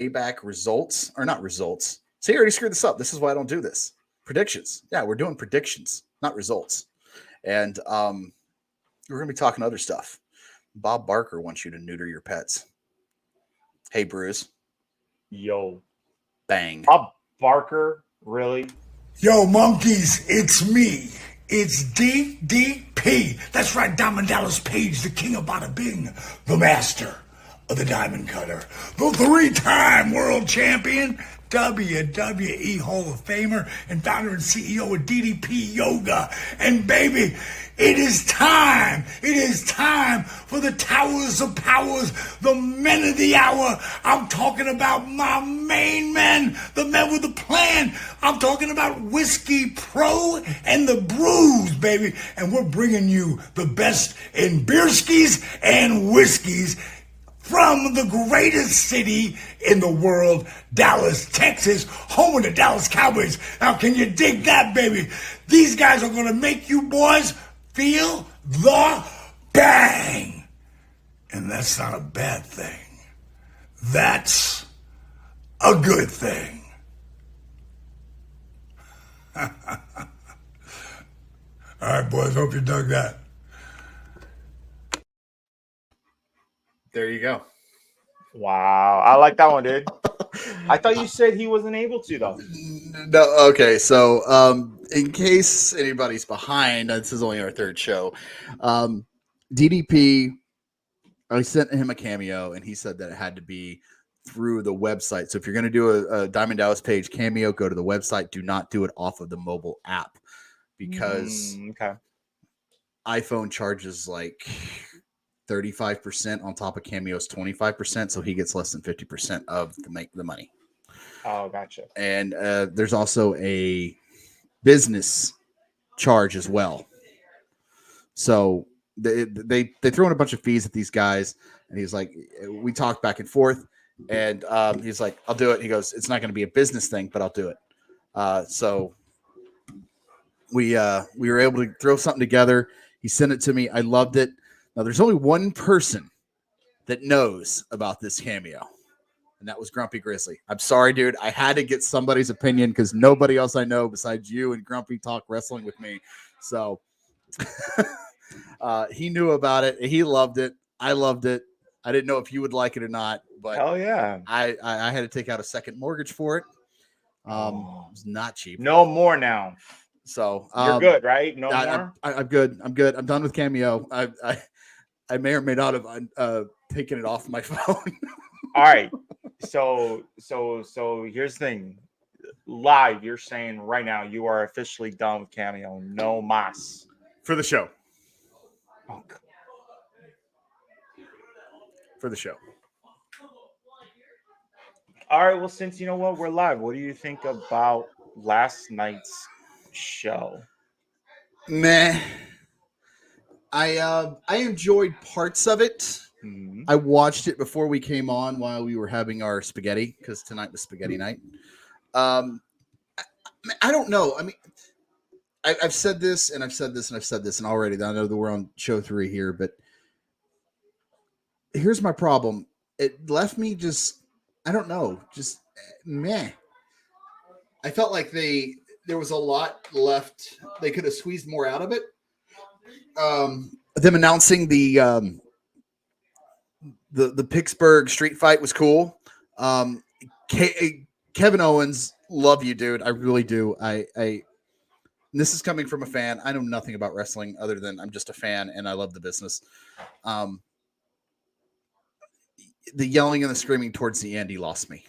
Payback results or not results. See, I already screwed this up. This is why I don't do this. Predictions. Yeah, we're doing predictions, not results. And we're going to be talking other stuff. Bob Barker wants you to neuter your pets. Hey, Brews. Yo. Bang. Bob Barker, really? Yo, monkeys, it's me. It's DDP. That's right, Diamond Dallas Page, the king of bada bing, the master of the diamond cutter, the three-time world champion, WWE Hall of Famer, and founder and CEO of DDP Yoga. And baby, it is time. It is time for the Towers of Powers, the men of the hour. I'm talking about my main men, the men with the plan. I'm talking about Whiskey Pro and the Brews, baby. And we're bringing you the best in beerskis and whiskeys from the greatest city in the world, Dallas, Texas, home of the Dallas Cowboys. Now, can you dig that, baby? These guys are going to make you boys feel the bang. And that's not a bad thing. That's a good thing. All right, boys, hope you dug that. There you go. Wow. I like that one, dude. I thought you said he wasn't able to, though. No, okay. So, in case anybody's behind, this is only our third show. DDP, I sent him a cameo, and he said that it had to be through the website. So, if you're going to do a Diamond Dallas Page cameo, go to the website. Do not do it off of the mobile app because iPhone charges like 35% on top of Cameo's 25%, so he gets less than 50% of the money. Oh, gotcha. And there's also a business charge as well. So they throw in a bunch of fees at these guys, and he's like, we talked back and forth, and he's like, I'll do it. He goes, it's not going to be a business thing, but I'll do it. So we were able to throw something together. He sent it to me. I loved it. Now, there's only one person that knows about this cameo, and that was Grumpy Grizzly. I'm sorry, dude. I had to get somebody's opinion because nobody else I know besides you and Grumpy talk wrestling with me. So he knew about it. He loved it. I loved it. I didn't know if you would like it or not, but hell yeah. I had to take out a second mortgage for it. It was not cheap. No more now. So you're good, right? No more. I'm good. I'm good. I'm done with Cameo. I may or may not have taken it off my phone. All right. So here's the thing. Live, you're saying right now you are officially done with Cameo. No mas. For the show. Oh, for the show. All right. Well, since you know what, we're live. What do you think about last night's show? Meh. I enjoyed parts of it. Mm-hmm. I watched it before we came on while we were having our spaghetti because tonight was spaghetti night. I don't know. I mean, I've said this and I've said this and I've said this, and already I know that we're on show 3 here, but here's my problem. It left me just, I don't know, just meh. I felt like there was a lot left. They could have squeezed more out of it. Them announcing the Pittsburgh street fight was cool. Kevin Owens, love you, dude. I really do. This is coming from a fan. I know nothing about wrestling other than I'm just a fan and I love the business. The yelling and the screaming towards the end, he lost me.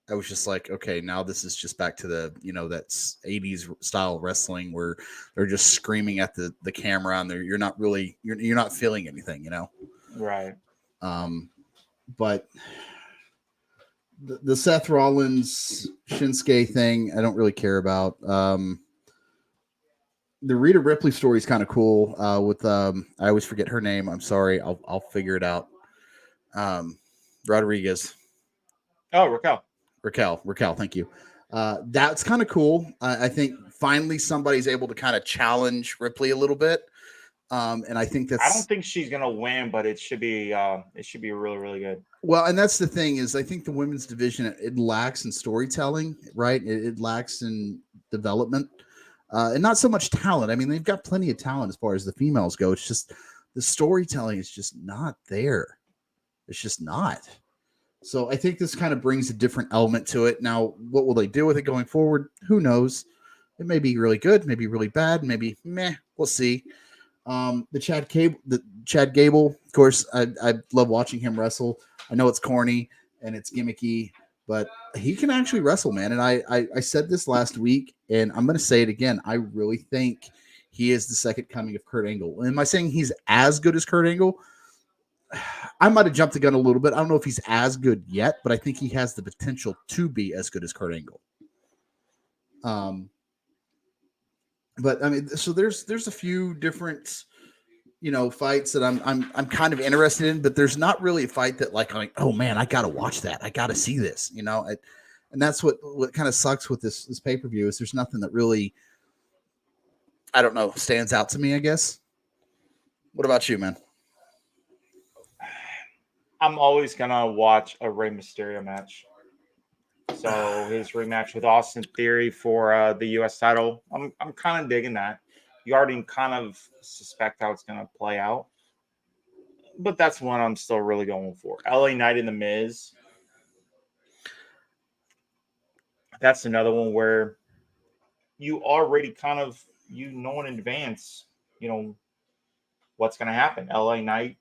I was just like, okay, now this is just back to the, that's 80s style wrestling where they're just screaming at the camera and you're not really, you're not feeling anything, Right. But the Seth Rollins Shinsuke thing, I don't really care about. The Rhea Ripley story is kind of cool. With I always forget her name. I'm sorry. I'll figure it out. Rodriguez. Oh, Raquel. Thank you. That's kind of cool. I think finally somebody's able to kind of challenge Ripley a little bit. And I think I that's don't think she's gonna win, but it should be really, really good. well, and that's the thing is I think the women's division it lacks in storytelling, right? It lacks in development, and not so much talent. I mean, they've got plenty of talent as far as the females go. It's just the storytelling is just not there. It's just not. So I think this kind of brings a different element to it. Now, what will they do with it going forward? Who knows? It may be really good, maybe really bad, maybe meh. We'll see. The Chad Gable, of course, I love watching him wrestle. I know it's corny and it's gimmicky, but he can actually wrestle, man. And I said this last week, and I'm going to say it again. I really think he is the second coming of Kurt Angle. Am I saying he's as good as Kurt Angle? I might have jumped the gun a little bit. I don't know if he's as good yet, but I think he has the potential to be as good as Kurt Angle. But I mean, so there's a few different, fights that I'm kind of interested in, but there's not really a fight that like, I'm like, oh man, I gotta watch that. I gotta see this, and that's what kind of sucks with this pay-per-view is there's nothing that really, I don't know, stands out to me, I guess. What about you, man? I'm always gonna watch a Rey Mysterio match. So his rematch with Austin Theory for the U.S. title, I'm kind of digging that. You already kind of suspect how it's gonna play out, but that's one I'm still really going for. LA Knight and The Miz. That's another one where you already kind of in advance, what's gonna happen. LA Knight.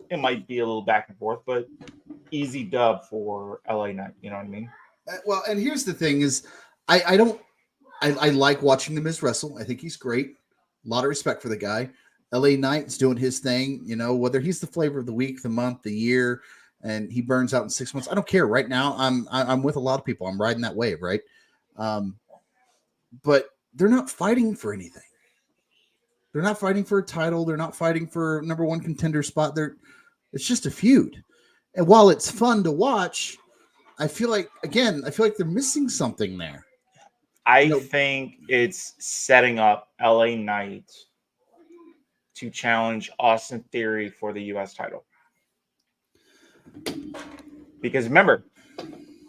It might be a little back and forth, but easy dub for LA Knight. You know what I mean? Well, and here's the thing is I like watching the Miz wrestle. I think he's great. A lot of respect for the guy. LA Knight's doing his thing, whether he's the flavor of the week, the month, the year, and he burns out in 6 months. I don't care. Right now, I'm with a lot of people. I'm riding that wave, right? But they're not fighting for anything. They're not fighting for a title. They're not fighting for number one contender spot. It's just a feud. And while it's fun to watch, I feel like they're missing something there. I think it's setting up LA Knight to challenge Austin Theory for the U.S. title. Because remember,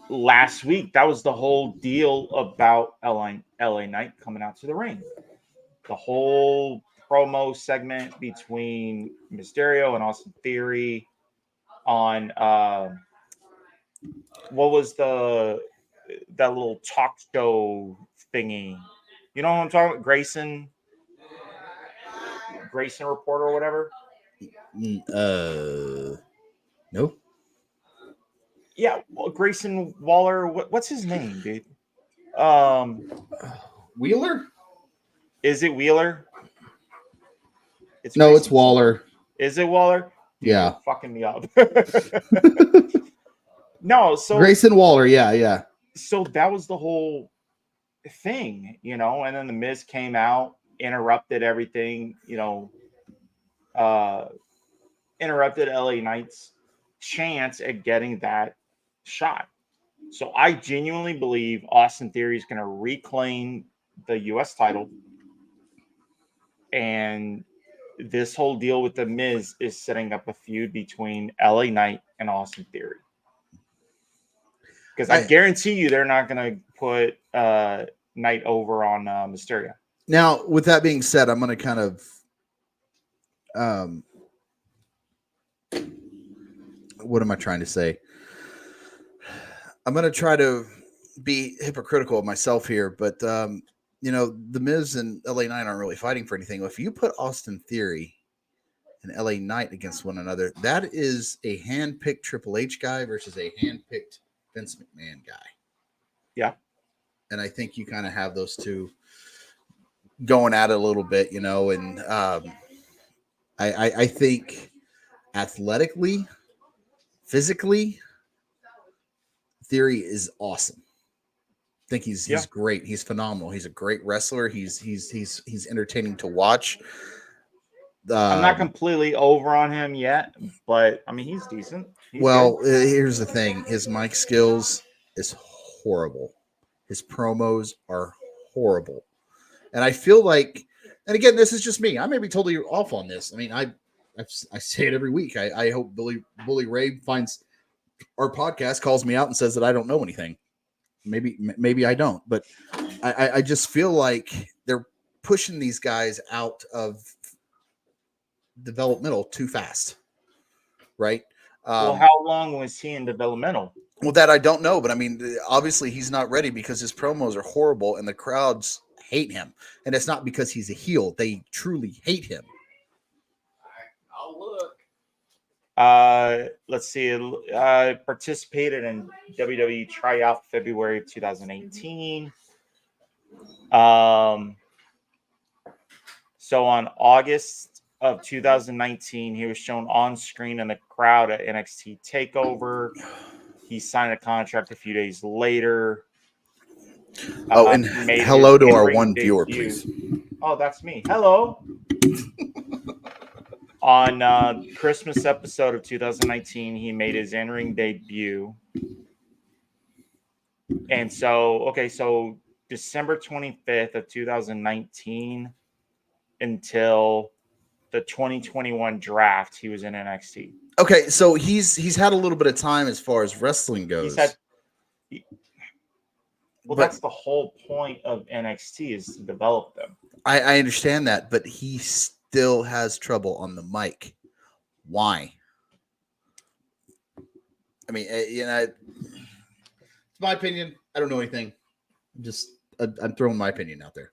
last week, that was the whole deal about LA Knight coming out to the ring. The whole promo segment between Mysterio and Austin Theory on what was that little talk show thingy? You know what I'm talking about? Grayson Report or whatever. No. Yeah, Grayson Waller. What's his name, dude? Wheeler? Is it Wheeler? It's Waller. Is it Waller? Dude, yeah. you're fucking me up. No, so Grayson Waller, yeah. So that was the whole thing, and then the Miz came out, interrupted everything, interrupted LA Knight's chance at getting that shot. So I genuinely believe Austin Theory is going to reclaim the U.S. title, and this whole deal with the Miz is setting up a feud between LA Knight and Austin Theory. Because I guarantee you they're not going to put Knight over on Mysterio. Now, with that being said, I'm going to kind of what am I trying to say? I'm going to try to be hypocritical of myself here, but The Miz and LA Knight aren't really fighting for anything. If you put Austin Theory and LA Knight against one another, that is a hand-picked Triple H guy versus a hand-picked Vince McMahon guy. Yeah. And I think you kind of have those two going at it a little bit, and I think athletically, physically, Theory is awesome. I think he's great. He's phenomenal. He's a great wrestler. He's entertaining to watch. I'm not completely over on him yet, but I mean he's decent. Here's the thing: his mic skills is horrible. His promos are horrible, and I feel like And again, this is just me. I may be totally off on this. I mean, I say it every week. I hope Bully Ray finds our podcast, calls me out, and says that I don't know anything. Maybe I don't, but I just feel like they're pushing these guys out of developmental too fast, right? Well, how long was he in developmental? Well, that I don't know, but I mean, obviously he's not ready because his promos are horrible and the crowds hate him. And it's not because he's a heel. They truly hate him. I'll look. Let's see. Participated in WWE Tryout February 2018. So on August of 2019, he was shown on screen in the crowd at NXT TakeOver. He signed a contract a few days later. Oh, and hello to our one viewer, please. Oh, that's me. Hello. On Christmas episode of 2019, he made his in-ring debut. And so December 25th of 2019 until the 2021 draft, he was in NXT. Okay, so he's had a little bit of time as far as wrestling goes. That's the whole point of NXT, is to develop them. I understand that, but he still has trouble on the mic. Why? I mean, it's my opinion. I don't know anything. I'm throwing my opinion out there.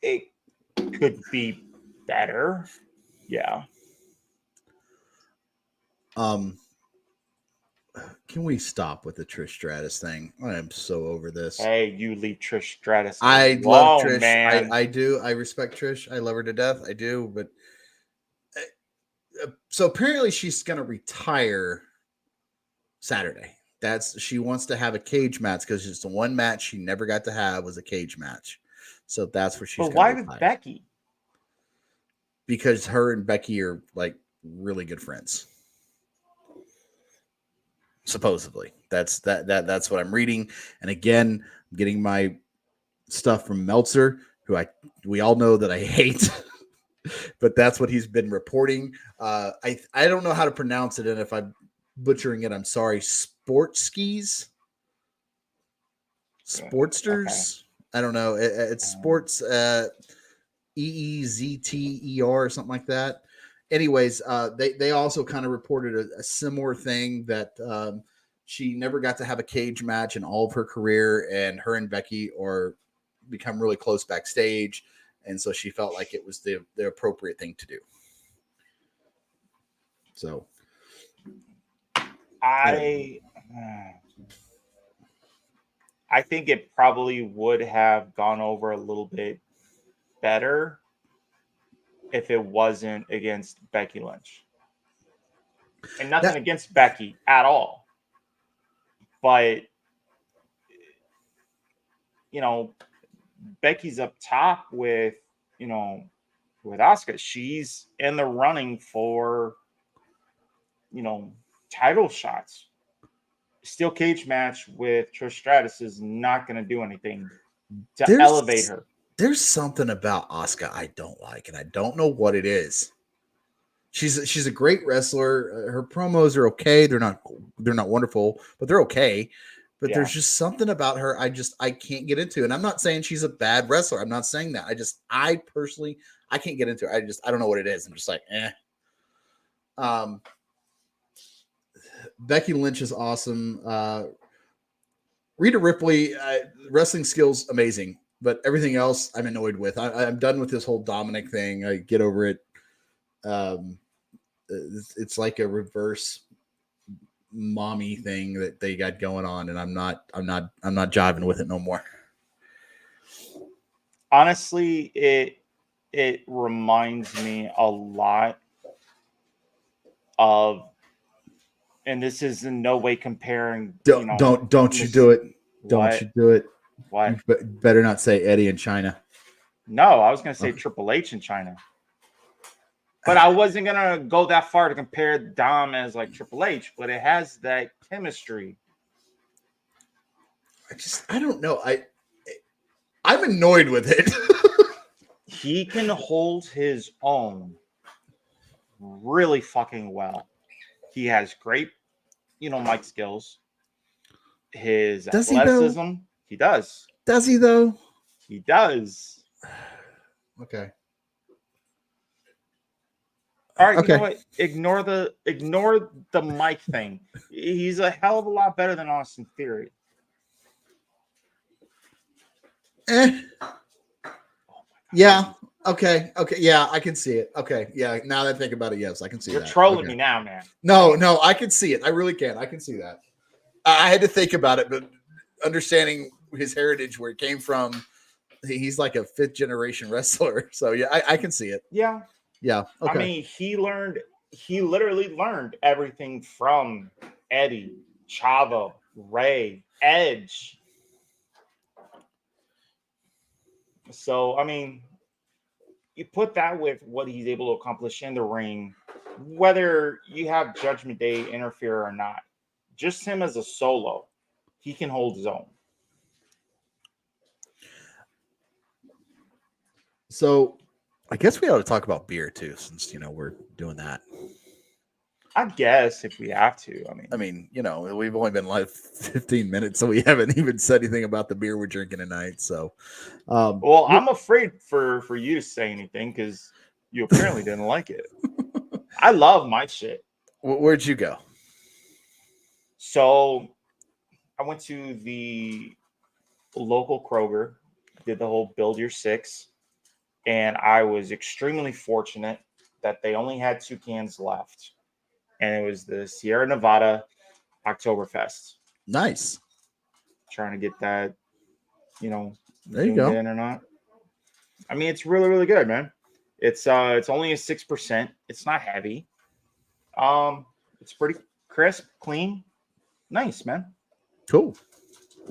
It could be better. Yeah. Can we stop with the Trish Stratus thing? I am so over this. Hey, you leave Trish Stratus. I love Trish. Man. I do. I respect Trish. I love her to death. I do. But so apparently she's going to retire Saturday. She wants to have a cage match because it's the one match she never got to have was a cage match. So that's where she's. But why with Becky? Because her and Becky are like really good friends. Supposedly, that's what I'm reading. And again, I'm getting my stuff from Meltzer, who we all know that I hate, but that's what he's been reporting. I don't know how to pronounce it, and if I'm butchering it, I'm sorry. Sportskis, Sportsters. Okay. I don't know. It's sports. EEZTER or something like that. Anyways, they also kind of reported a similar thing that she never got to have a cage match in all of her career, and her and Becky are become really close backstage, and so she felt like it was the appropriate thing to do. So, I think it probably would have gone over a little bit better if it wasn't against Becky Lynch. And nothing against Becky at all. But, Becky's up top with Asuka. She's in the running for, title shots. Steel cage match with Trish Stratus is not going to do anything to elevate her. There's something about Asuka I don't like, and I don't know what it is. She's a great wrestler. Her promos are okay. They're not wonderful, but they're okay. But there's just something about her I can't get into. And I'm not saying she's a bad wrestler. I'm not saying that. I personally can't get into it. I don't know what it is. I'm just like, eh. Becky Lynch is awesome. Rhea Ripley, wrestling skills amazing. But everything else I'm annoyed with. I'm done with this whole Dominic thing. I get over it. It's like a reverse mommy thing that they got going on, and I'm not jiving with it no more. Honestly, it reminds me a lot of, and this is in no way comparing. Don't you do it? Don't you do it? What? You better not say Eddie in China. No, I was going to say Triple H in China. But I wasn't going to go that far to compare Dom as like Triple H, but it has that chemistry. I don't know. I'm annoyed with it. He can hold his own really fucking well. He has great, mic skills. His Does he, though? athleticism, he does. Does he though? He does. Okay. All right, Okay. you know what? Ignore the mic thing. He's a hell of a lot better than Austin Theory. Yeah. Okay. Yeah, I can see it. Okay. Yeah. Now that I think about it, yes, I can see You're that. trolling Okay. me now, man. No, I can see it. I really can. I can see that. I had to think about it, but understanding his heritage, where it came from, he's like a 5th generation wrestler. So yeah, I can see it. Yeah. Yeah. Okay. I mean, he literally learned everything from Eddie, Chavo, Ray, Edge. So, I mean, you put that with what he's able to accomplish in the ring, whether you have Judgment Day interfere or not, just him as a solo, he can hold his own. So I guess we ought to talk about beer too, since we're doing that. I guess if we have to. I mean, we've only been live 15 minutes, so we haven't even said anything about the beer we're drinking tonight. So, well, I'm afraid for you to say anything because you apparently didn't like it. I love my shit. Where'd you go? So, I went to the local Kroger, did the whole build your 6, and I was extremely fortunate that they only had 2 cans left. And it was the Sierra Nevada Oktoberfest. Nice. Trying to get that, there you go. In or not. I mean, it's really, really good, man. It's only a 6%. It's not heavy. It's pretty crisp, clean, nice, man. Cool.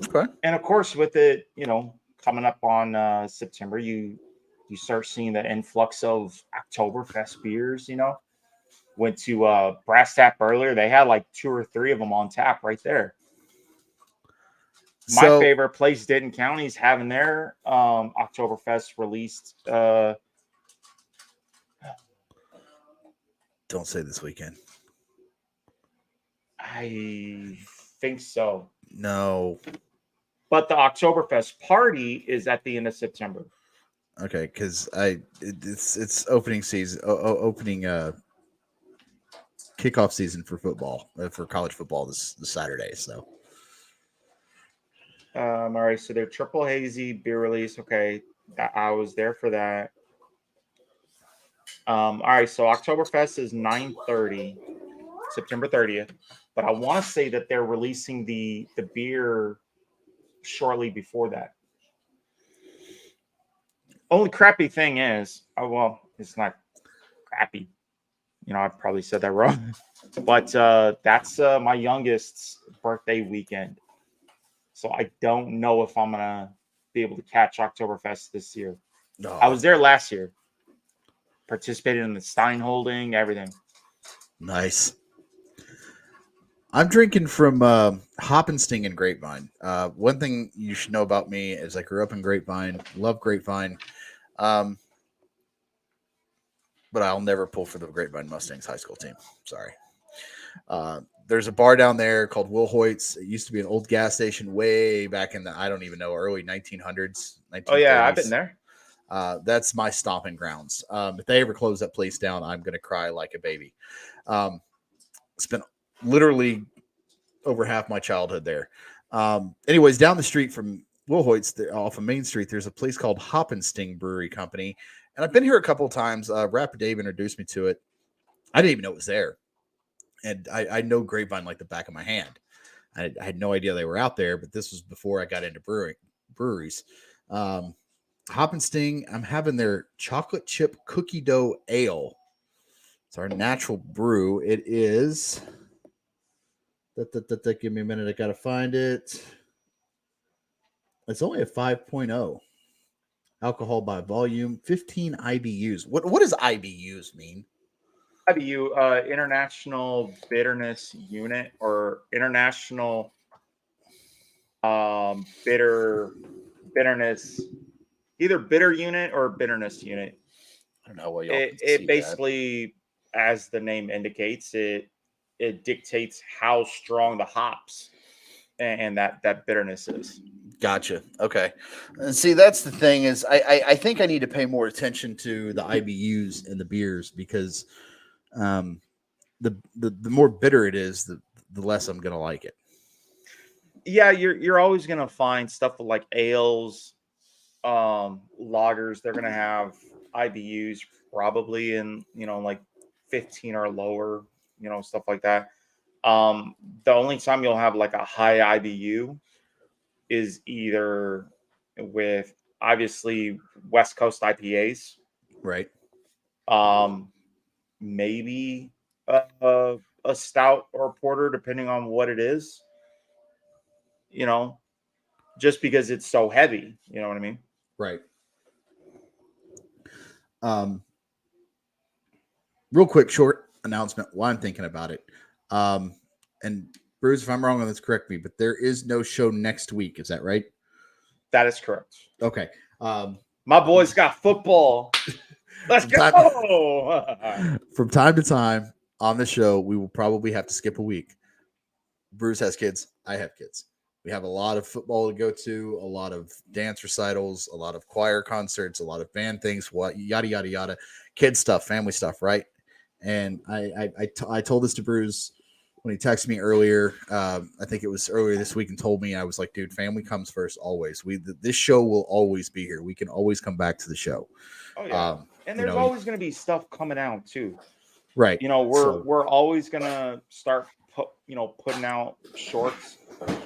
Okay. And of course, with it, coming up on September, you start seeing the influx of Oktoberfest beers. Went to Brass Tap earlier. They had like 2 or 3 of them on tap right there. My favorite place, Denton County, is having their Oktoberfest released. Don't say this weekend. I think so. No. But the Oktoberfest party is at the end of September. Okay, because it's opening season, opening kickoff season for football, for college football this Saturday. So, all right. So they're triple hazy beer release. Okay, I was there for that. All right. So Oktoberfest is 9/30, September 30th. But I want to say that they're releasing the beer shortly before that. Only crappy thing is, it's not crappy. I probably said that wrong, but that's my youngest's birthday weekend. So I don't know if I'm going to be able to catch Oktoberfest this year. no. I was there last year. Participated in the Stein holding, everything. Nice. I'm drinking from Hop Sting and Grapevine. One thing you should know about me is I grew up in Grapevine, love Grapevine. But I'll never pull for the Grapevine Mustangs high school team. Sorry. There's a bar down there called Will Hoyt's. It used to be an old gas station way back in the, I don't even know, early 1900s. 1930s. Oh, yeah, I've been there. That's my stomping grounds. If they ever close that place down, I'm going to cry like a baby. Spent literally over half my childhood there. Anyways, down the street from Will Hoyt's, off of Main Street, there's a place called Hop Sting Brewing Company. And I've been here a couple of times. Rapper Dave introduced me to it. I didn't even know it was there. And I know Grapevine like the back of my hand. I had no idea they were out there, but this was before I got into breweries. Hop Sting, I'm having their chocolate chip cookie dough ale. It's our natural brew. It is... Give me a minute. I got to find it. It's only a 5.0. Alcohol by volume, 15 IBUs. What does IBUs mean? IBU, International Bitterness Unit, or International Bitterness either bitter unit or bitterness unit. I don't know what y'all can see It that. basically, as the name indicates, it dictates how strong the hops and that bitterness is. Gotcha. Okay. And see, that's the thing is I think I need to pay more attention to the IBUs in the beers because the more bitter it is, the less I'm gonna like it. Yeah, you're always gonna find stuff like ales, lagers. They're gonna have IBUs probably in like 15 or lower, stuff like that. The only time you'll have like a high IBU is either with obviously West Coast IPAs, Right. maybe a stout or a porter, depending on what it is. Just because it's so heavy. You know what I mean? Right. Real quick, short announcement while I'm thinking about it. And Bruce, if I'm wrong on this, correct me, but there is no show next week. Is that right? That is correct. Okay. My boys got football. Let's go. From time to time on the show, we will probably have to skip a week. Bruce has kids. I have kids. We have a lot of football to go to, a lot of dance recitals, a lot of choir concerts, a lot of band things, yada, yada, yada, kid stuff, family stuff, right? And I told this to Bruce when he texted me earlier. I think it was earlier this week and told me, I was like, dude, family comes first always. This show will always be here. We can always come back to the show. Oh, yeah. And there's always going to be stuff coming out too. Right. We're always going to start putting out shorts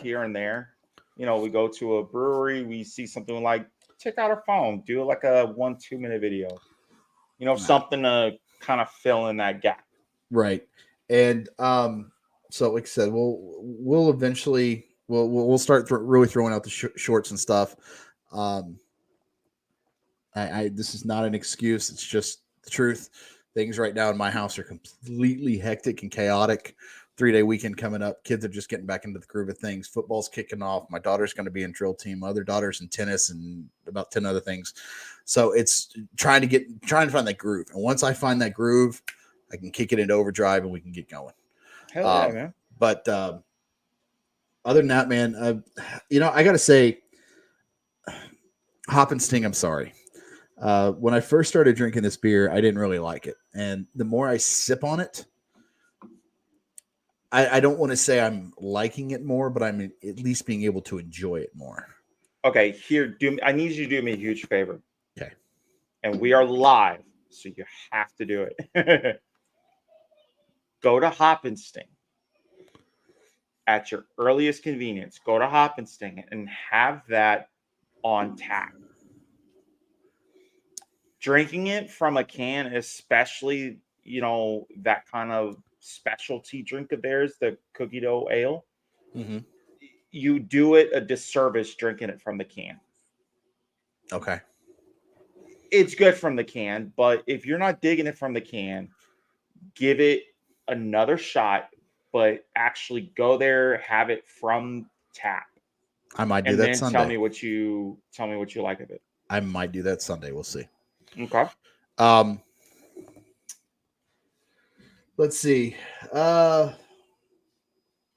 here and there. We go to a brewery, we see something like, take out our phone, do like a 1-2 minute video. Something to kind of fill in that gap. Right. And so like I said, we'll eventually we'll start really throwing out the shorts and stuff. This is not an excuse. It's just the truth. Things right now in my house are completely hectic and chaotic. 3-day weekend coming up. Kids are just getting back into the groove of things. Football's kicking off. My daughter's going to be in drill team. My other daughter's in tennis and about 10 other things. So it's trying to find that groove. And once I find that groove, I can kick it into overdrive and we can get going. Hell yeah, man. But other than that, man, I got to say, Hop Sting, I'm sorry. When I first started drinking this beer, I didn't really like it. And the more I sip on it, I don't want to say I'm liking it more, but I'm at least being able to enjoy it more. Okay, I need you to do me a huge favor. Okay. And we are live, so you have to do it. Go to Hop Sting. At your earliest convenience, go to Hop Sting and have that on tap. Drinking it from a can, especially, that kind of specialty drink of theirs, the cookie dough ale, you do it a disservice drinking it from the can. Okay. It's good from the can, but if you're not digging it from the can, give it another shot, but actually go there, have it from tap. I might do that Sunday. Tell me what you like of it. I might do that Sunday. We'll see. Okay. Let's see.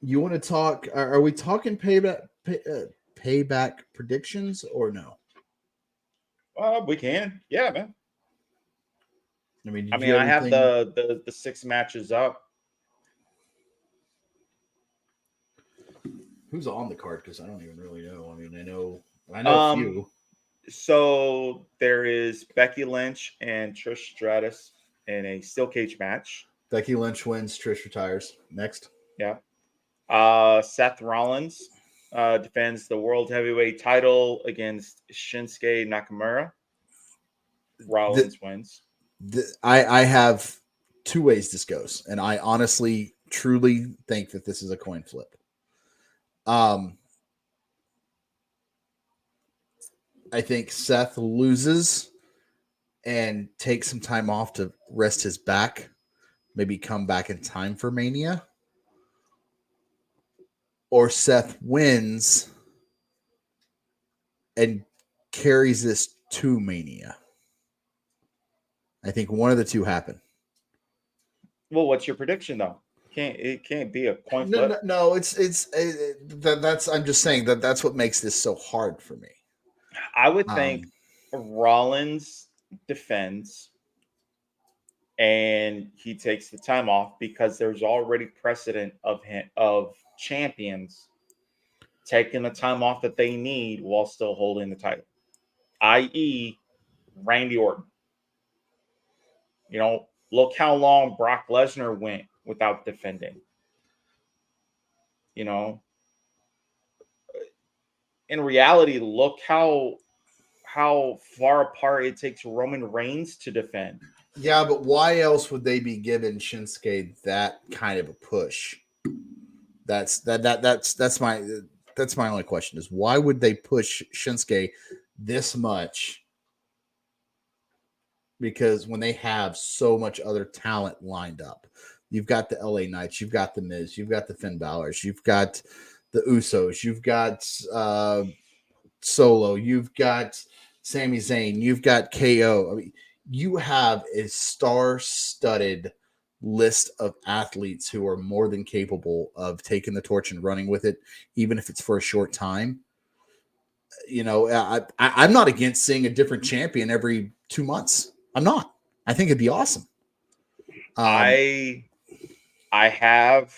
You want to talk? Are we talking payback predictions or no? We can. Yeah, man. I I have the 6 matches up. Who's on the card? Because I don't even really know. I know a few. So there is Becky Lynch and Trish Stratus in a steel cage match. Becky Lynch wins. Trish retires. Next. Yeah. Seth Rollins defends the world heavyweight title against Shinsuke Nakamura. Rollins wins. I have 2 ways this goes, and I honestly, truly think that this is a coin flip. I think Seth loses and takes some time off to rest his back, maybe come back in time for Mania. Or Seth wins and carries this to Mania. I think one of the two happen. Well, what's your prediction though? It can't be a coin No, flip. no, that's. I'm just saying that's what makes this so hard for me. I would think Rollins defends and he takes the time off because there's already precedent of champions taking the time off that they need while still holding the title, i.e., Randy Orton. You know, look how long Brock Lesnar went without defending. You know, in reality, look how far apart it takes Roman Reigns to defend. Yeah, but why else would they be giving Shinsuke that kind of a push? That's my only question is why would they push Shinsuke this much? Because when they have so much other talent lined up, you've got the LA Knights, you've got the Miz, you've got the Finn Balor's, you've got the Usos, you've got Solo, you've got Sami Zayn, you've got KO. I mean, you have a star-studded list of athletes who are more than capable of taking the torch and running with it, even if it's for a short time. You know, I'm not against seeing a different champion every 2 months. I'm not. I think it'd be awesome. I have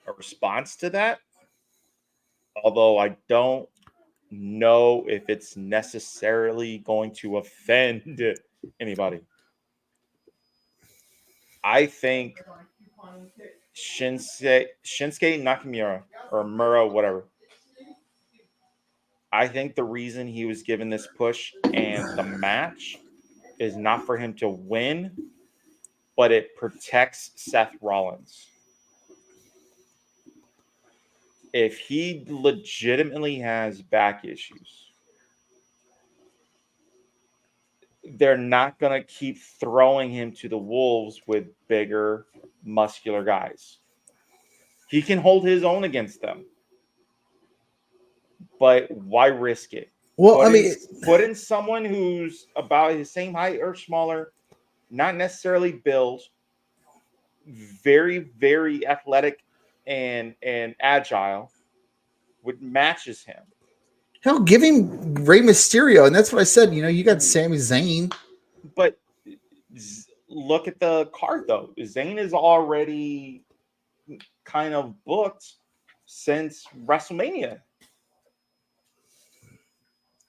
a response to that, although I don't know if it's necessarily going to offend anybody. I think Shinsuke Nakamura or Mura, whatever. I think the reason he was given this push and the match is not for him to win, but it protects Seth Rollins. If he legitimately has back issues, they're not going to keep throwing him to the wolves with bigger, muscular guys. He can hold his own against them. But why risk it? Well, put in someone who's about his same height or smaller, not necessarily built, very, very athletic and agile, which matches him. hell, give him Rey Mysterio, and that's what I said. You know, you got Sami Zayn, but look at the card though. Zayn is already kind of booked since WrestleMania.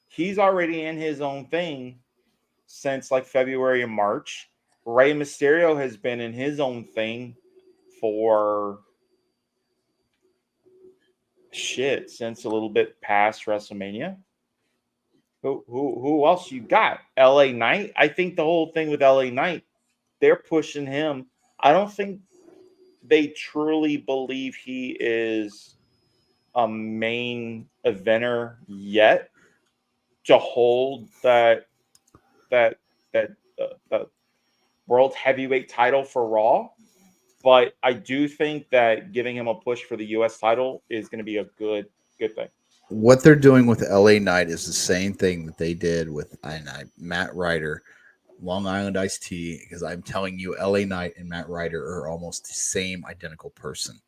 He's already in his own thing since like February and March. Rey Mysterio has been in his own thing for since a little bit past WrestleMania. Who else you got? LA Knight. I think the whole thing with LA Knight, they're pushing him. I don't think they truly believe he is a main eventer yet to hold that world heavyweight title for Raw. But I do think that giving him a push for the U.S. title is going to be a good thing. What they're doing with LA Knight is the same thing that they did with Matt Ryder, Long Island Iced Tea, because I'm telling you, LA Knight and Matt Ryder are almost the same identical person.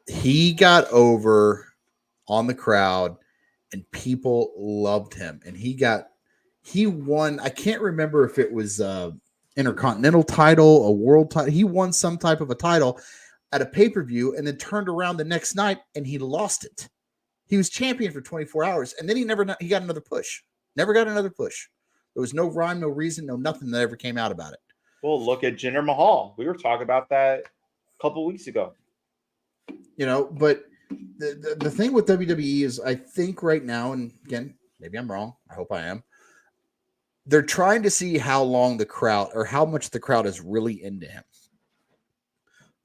He got over on the crowd and people loved him. And he won. I can't remember if it was Intercontinental title, a world title. He won some type of a title at a pay-per-view and then turned around the next night and he lost it. He was champion for 24 hours and then he got another push. Never got another push. There was no rhyme, no reason, no nothing that ever came out about it. Well, look at Jinder Mahal. We were talking about that a couple weeks ago. You know, but the thing with WWE is I think right now, and again, maybe I'm wrong. I hope I am. They're trying to see how long the crowd or how much the crowd is really into him.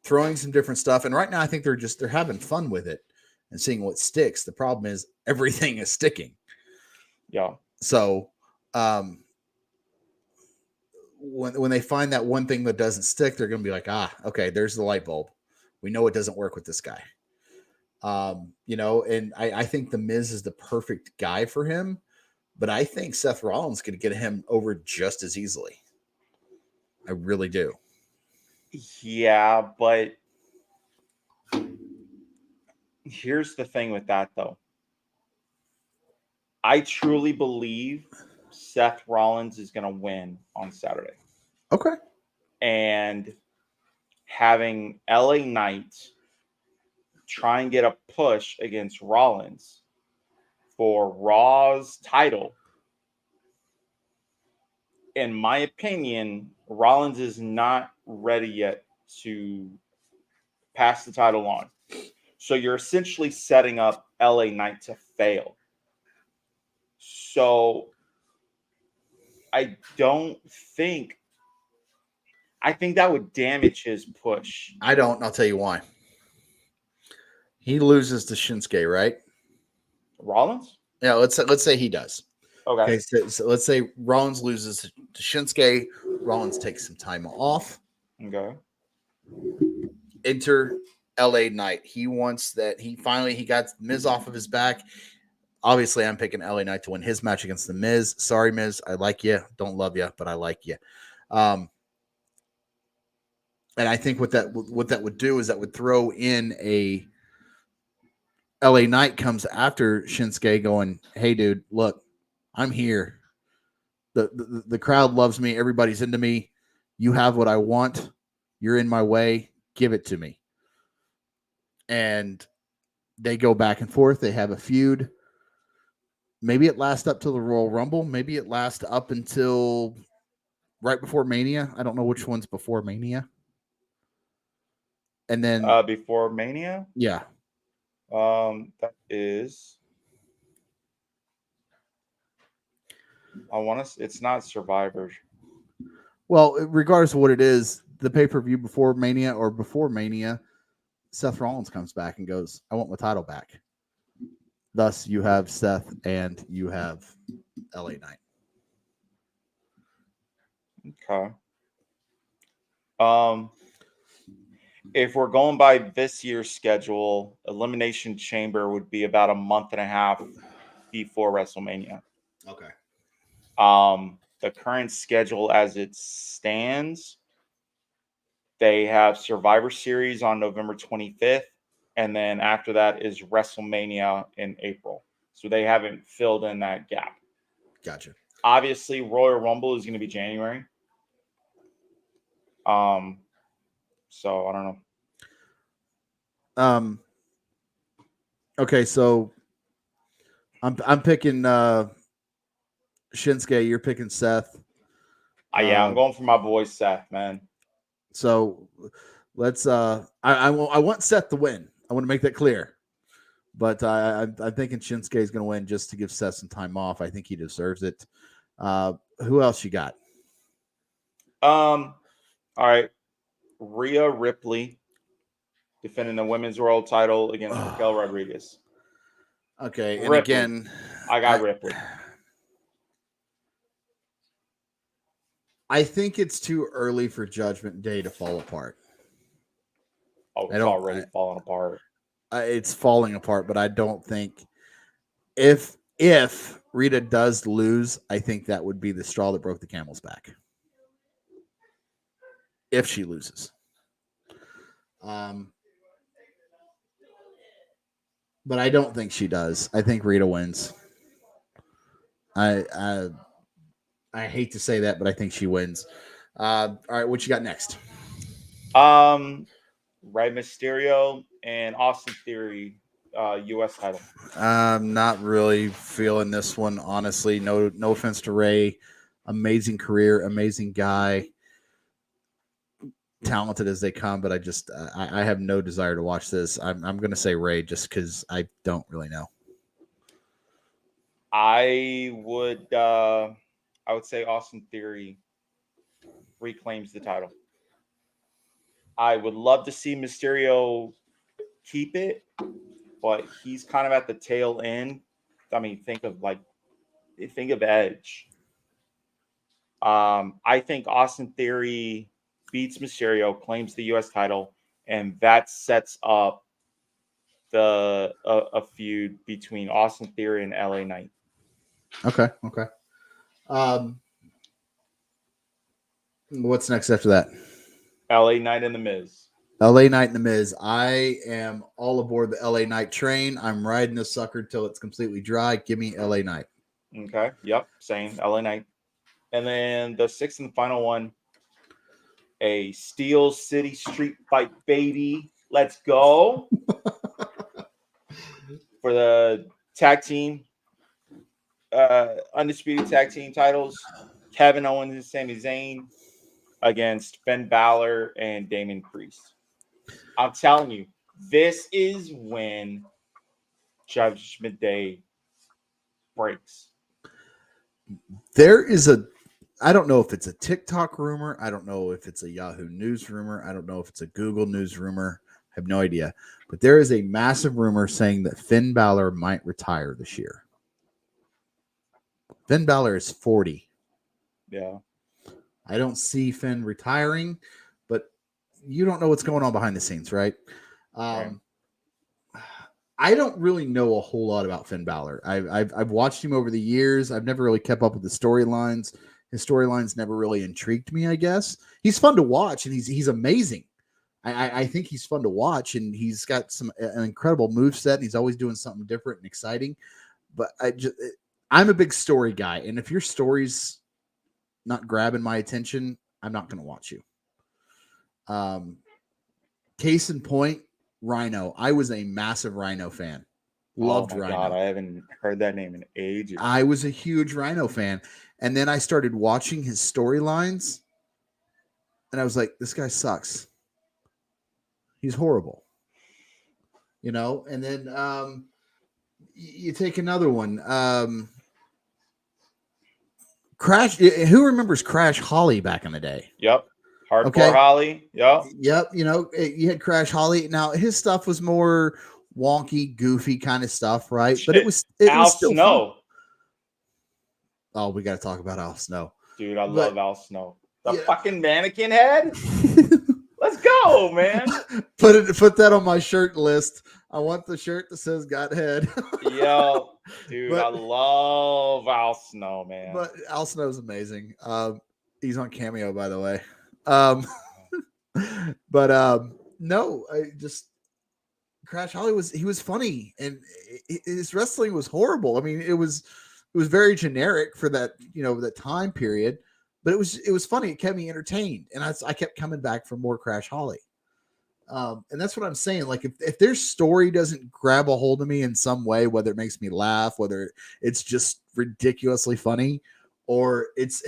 Throwing some different stuff. And right now I think they're having fun with it and seeing what sticks. The problem is everything is sticking. Yeah. So when they find that one thing that doesn't stick, they're going to be like, okay, there's the light bulb. We know it doesn't work with this guy. You know, and I think the Miz is the perfect guy for him but I think Seth Rollins could get him over just as easily. I really do. Yeah, but here's the thing with that, though. I truly believe Seth Rollins is going to win on Saturday. Okay. And having LA Knight try and get a push against Rollins for Raw's title, in my opinion, Rollins is not ready yet to pass the title on. So you're essentially setting up LA Knight to fail. So I think that would damage his push. I don't. I'll tell you why. He loses to Shinsuke, right? Rollins? Yeah, let's say he does. Okay. So let's say Rollins loses to Shinsuke. Rollins takes some time off. Okay. Enter LA Knight. He wants that. He got Miz off of his back. Obviously, I'm picking LA Knight to win his match against the Miz. Sorry, Miz. I like you. Don't love you, but I like you. And I think what that would do is that would throw in a LA Knight comes after Shinsuke going, hey, dude, look, I'm here. The crowd loves me. Everybody's into me. You have what I want. You're in my way. Give it to me. And they go back and forth. They have a feud. Maybe it lasts up to the Royal Rumble. Maybe it lasts up until right before Mania. I don't know which one's before Mania. And then before Mania? Yeah. That is, it's not Survivor. Well, regardless of what it is, the pay-per-view before Mania or before Mania, Seth Rollins comes back and goes, I want my title back. Thus, you have Seth and you have LA Knight. Okay. If we're going by this year's schedule, Elimination Chamber would be about a month and a half before WrestleMania. Okay. The current schedule as it stands, they have Survivor Series on November 25th, and then after that is WrestleMania in April. So they haven't filled in that gap. Gotcha. Obviously, Royal Rumble is going to be January. So I don't know. Okay, so I'm picking Shinsuke. You're picking Seth. Yeah, I'm going for my boy Seth, man. So let's. I want Seth to win. I want to make that clear. But I'm thinking Shinsuke is going to win just to give Seth some time off. I think he deserves it. Who else you got? All right. Rhea Ripley defending the women's world title against Raquel Rodriguez. Okay, and Ripley. again, I got Ripley. I think it's too early for Judgment Day to fall apart. Oh, it's already falling apart. It's falling apart, but I don't think if Rita does lose, I think that would be the straw that broke the camel's back. If she loses. But I don't think she does. I think Rita wins. I hate to say that, but I think she wins. All right, what you got next? Rey Mysterio and Austin Theory, U.S. title. I'm not really feeling this one, honestly. No offense to Rey. Amazing career, amazing guy. Talented as they come, but I have no desire to watch this. I'm going to say Rey just because I don't really know. I would say Austin Theory reclaims the title. I would love to see Mysterio keep it, but he's kind of at the tail end. I mean, think of Edge. I think Austin Theory beats Mysterio, claims the U.S. title, and that sets up a feud between Austin Theory and LA Knight. Okay. What's next after that? LA Knight and the Miz. LA Knight and the Miz. I am all aboard the LA Knight train. I'm riding this sucker till it's completely dry. Give me LA Knight. Okay. Yep. Same. LA Knight. And then the sixth and final one, a Steel City Street Fight, baby. Let's go. For the tag team, undisputed tag team titles, Kevin Owens and Sami Zayn against Finn Balor and Damian Priest. I'm telling you, this is when Judgment Day breaks. There is I don't know if it's a TikTok rumor. I don't know if it's a Yahoo News rumor. I don't know if it's a Google News rumor. I have no idea. But there is a massive rumor saying that Finn Balor might retire this year. Finn Balor is 40. Yeah. I don't see Finn retiring, but you don't know what's going on behind the scenes, right? Right. I don't really know a whole lot about Finn Balor. I've watched him over the years. I've never really kept up with the storylines. His storylines never really intrigued me, I guess. He's fun to watch, and he's amazing. I think he's fun to watch, and he's got an incredible moveset. He's always doing something different and exciting. But I'm a big story guy, and if your story's not grabbing my attention, I'm not going to watch you. Case in point, Rhino. I was a massive Rhino fan. Loved Rhino. God, I haven't heard that name in ages. I was a huge Rhino fan. And then I started watching his storylines, and I was like, this guy sucks. He's horrible. And then you take another one. Crash. Who remembers Crash Holly back in the day? Yep. Hardcore Holly. Yep. Yep. You had Crash Holly. Now his stuff was more wonky, goofy kind of stuff, right? But it was still Snow. Fun. Oh, we got to talk about Al Snow. Dude, I love Al Snow. The fucking mannequin head. Let's go, man. Put that on my shirt list. I want the shirt that says "Got Head." Yo, dude, I love Al Snow, man. But Al Snow's amazing. He's on Cameo, by the way. No, I just Crash Holly was funny, and his wrestling was horrible. I mean, it was very generic for that that time period. But it was funny. It kept me entertained, and I kept coming back for more Crash Holly. And that's what I'm saying. Like if their story doesn't grab a hold of me in some way, whether it makes me laugh, whether it's just ridiculously funny, or it's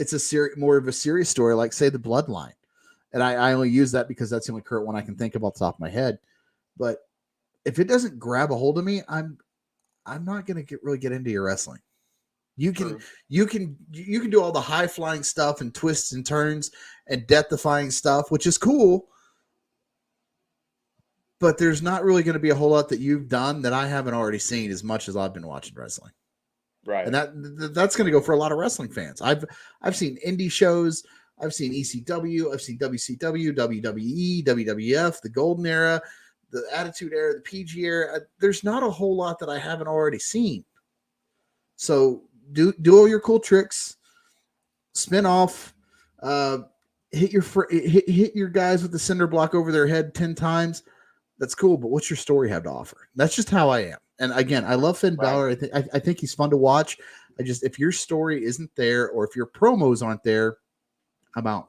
more of a serious story, like say the Bloodline. And I only use that because that's the only current one I can think of off the top of my head. But if it doesn't grab a hold of me, I'm not going to really get into your wrestling. You can do all the high flying stuff and twists and turns and death defying stuff, which is cool. But there's not really going to be a whole lot that you've done that I haven't already seen as much as I've been watching wrestling. Right. And that's going to go for a lot of wrestling fans. I've seen indie shows. I've seen ECW. I've seen WCW, WWE, WWF, the Golden Era, the Attitude Era, the PG Era. There's not a whole lot that I haven't already seen. So do all your cool tricks, spin off, hit your guys with the cinder block over their head 10 times. That's cool, but what's your story have to offer? That's just how I am. And again, I love Finn Balor. I think he's fun to watch. If your story isn't there, or if your promos aren't there, I'm out.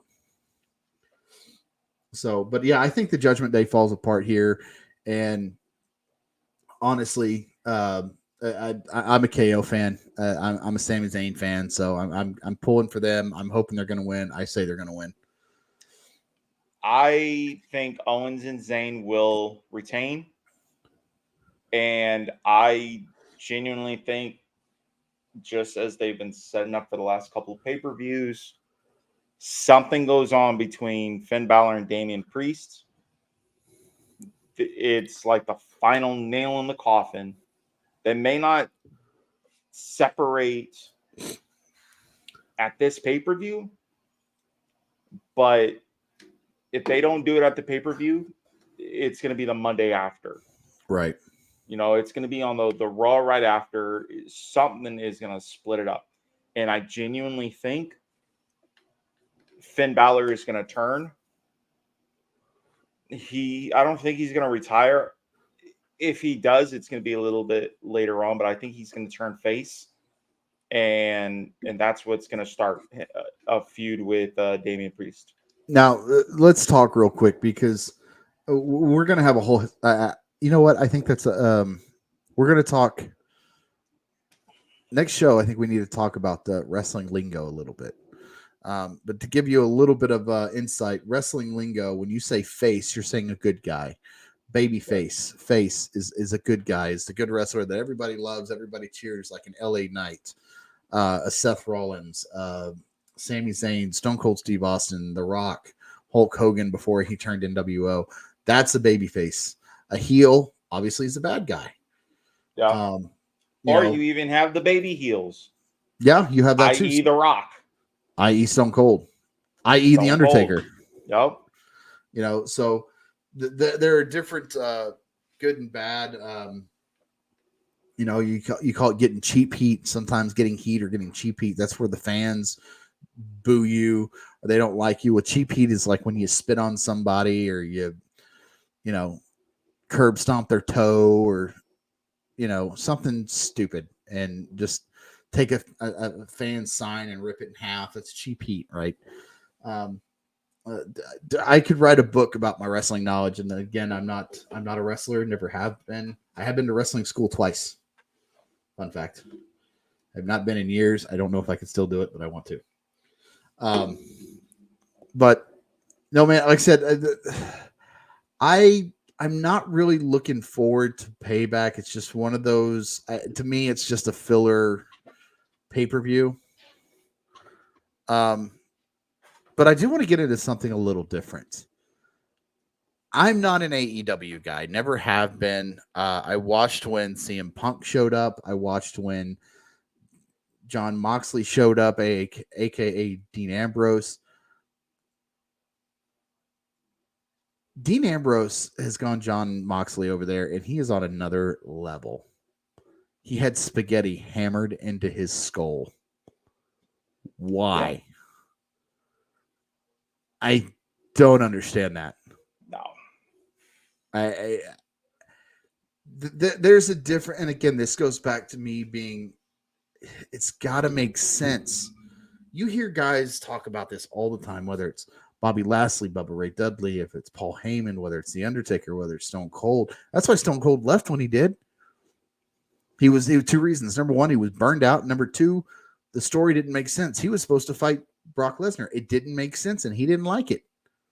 So, but yeah, I think the Judgment Day falls apart here. And honestly, I'm a KO fan. I'm a Sami Zayn fan, so I'm pulling for them. I'm hoping they're going to win. I say they're going to win. I think Owens and Zayn will retain, and I genuinely think, just as they've been setting up for the last couple of pay-per-views, something goes on between Finn Balor and Damian Priest. It's like the final nail in the coffin. They may not separate at this pay-per-view, but if they don't do it at the pay-per-view, it's going to be the Monday after. Right. You know, it's going to be on the Raw right after. Something is going to split it up. And I genuinely think Finn Balor is going to turn. I don't think he's going to retire. If he does, it's going to be a little bit later on, but I think he's going to turn face. And that's what's going to start a feud with Damian Priest. Now, let's talk real quick because we're going to have a whole you know what? I think that's we're going to talk next show. I think we need to talk about the wrestling lingo a little bit. But to give you a little bit of insight, wrestling lingo, when you say face, you're saying a good guy. Baby face is a good guy, is the good wrestler that everybody loves, everybody cheers, like an LA Knight, a Seth Rollins, Sami Zayn, Stone Cold Steve Austin, The Rock, Hulk Hogan before he turned NWO. That's a baby face. A heel, obviously, is a bad guy. Yeah. You even have the baby heels. Yeah, you have that too. I.e. The Rock. I.e. Stone Cold. I.e. The Undertaker. Yep. You know, so there are different good and bad. You know, you call it getting cheap heat. Sometimes getting heat or getting cheap heat. That's where the fans boo you or they don't like you. What cheap heat is like when you spit on somebody or you know, curb stomp their toe or, you know, something stupid and just take a fan sign and rip it in half. That's cheap heat, right? I could write a book about my wrestling knowledge. And then again, I'm not a wrestler. Never have been. I have been to wrestling school twice. Fun fact. I've not been in years. I don't know if I can still do it, but I want to. But no, man, like I said, I'm not really looking forward to Payback. It's just one of those, to me, it's just a filler pay-per-view. But I do want to get into something a little different. I'm not an AEW guy. Never have been. I watched when CM Punk showed up. I watched when John Moxley showed up, aka Dean Ambrose. Dean Ambrose has gone John Moxley over there, and he is on another level. He had spaghetti hammered into his skull. Why? Yeah. I don't understand that. No. There's a different, and again, this goes back to me being, it's got to make sense. You hear guys talk about this all the time, whether it's Bobby Lashley, Bubba Ray Dudley, if it's Paul Heyman, whether it's The Undertaker, whether it's Stone Cold. That's why Stone Cold left when he did. He was two reasons. Number one, he was burned out. Number two, the story didn't make sense. He was supposed to fight Brock Lesnar. It didn't make sense, and he didn't like it.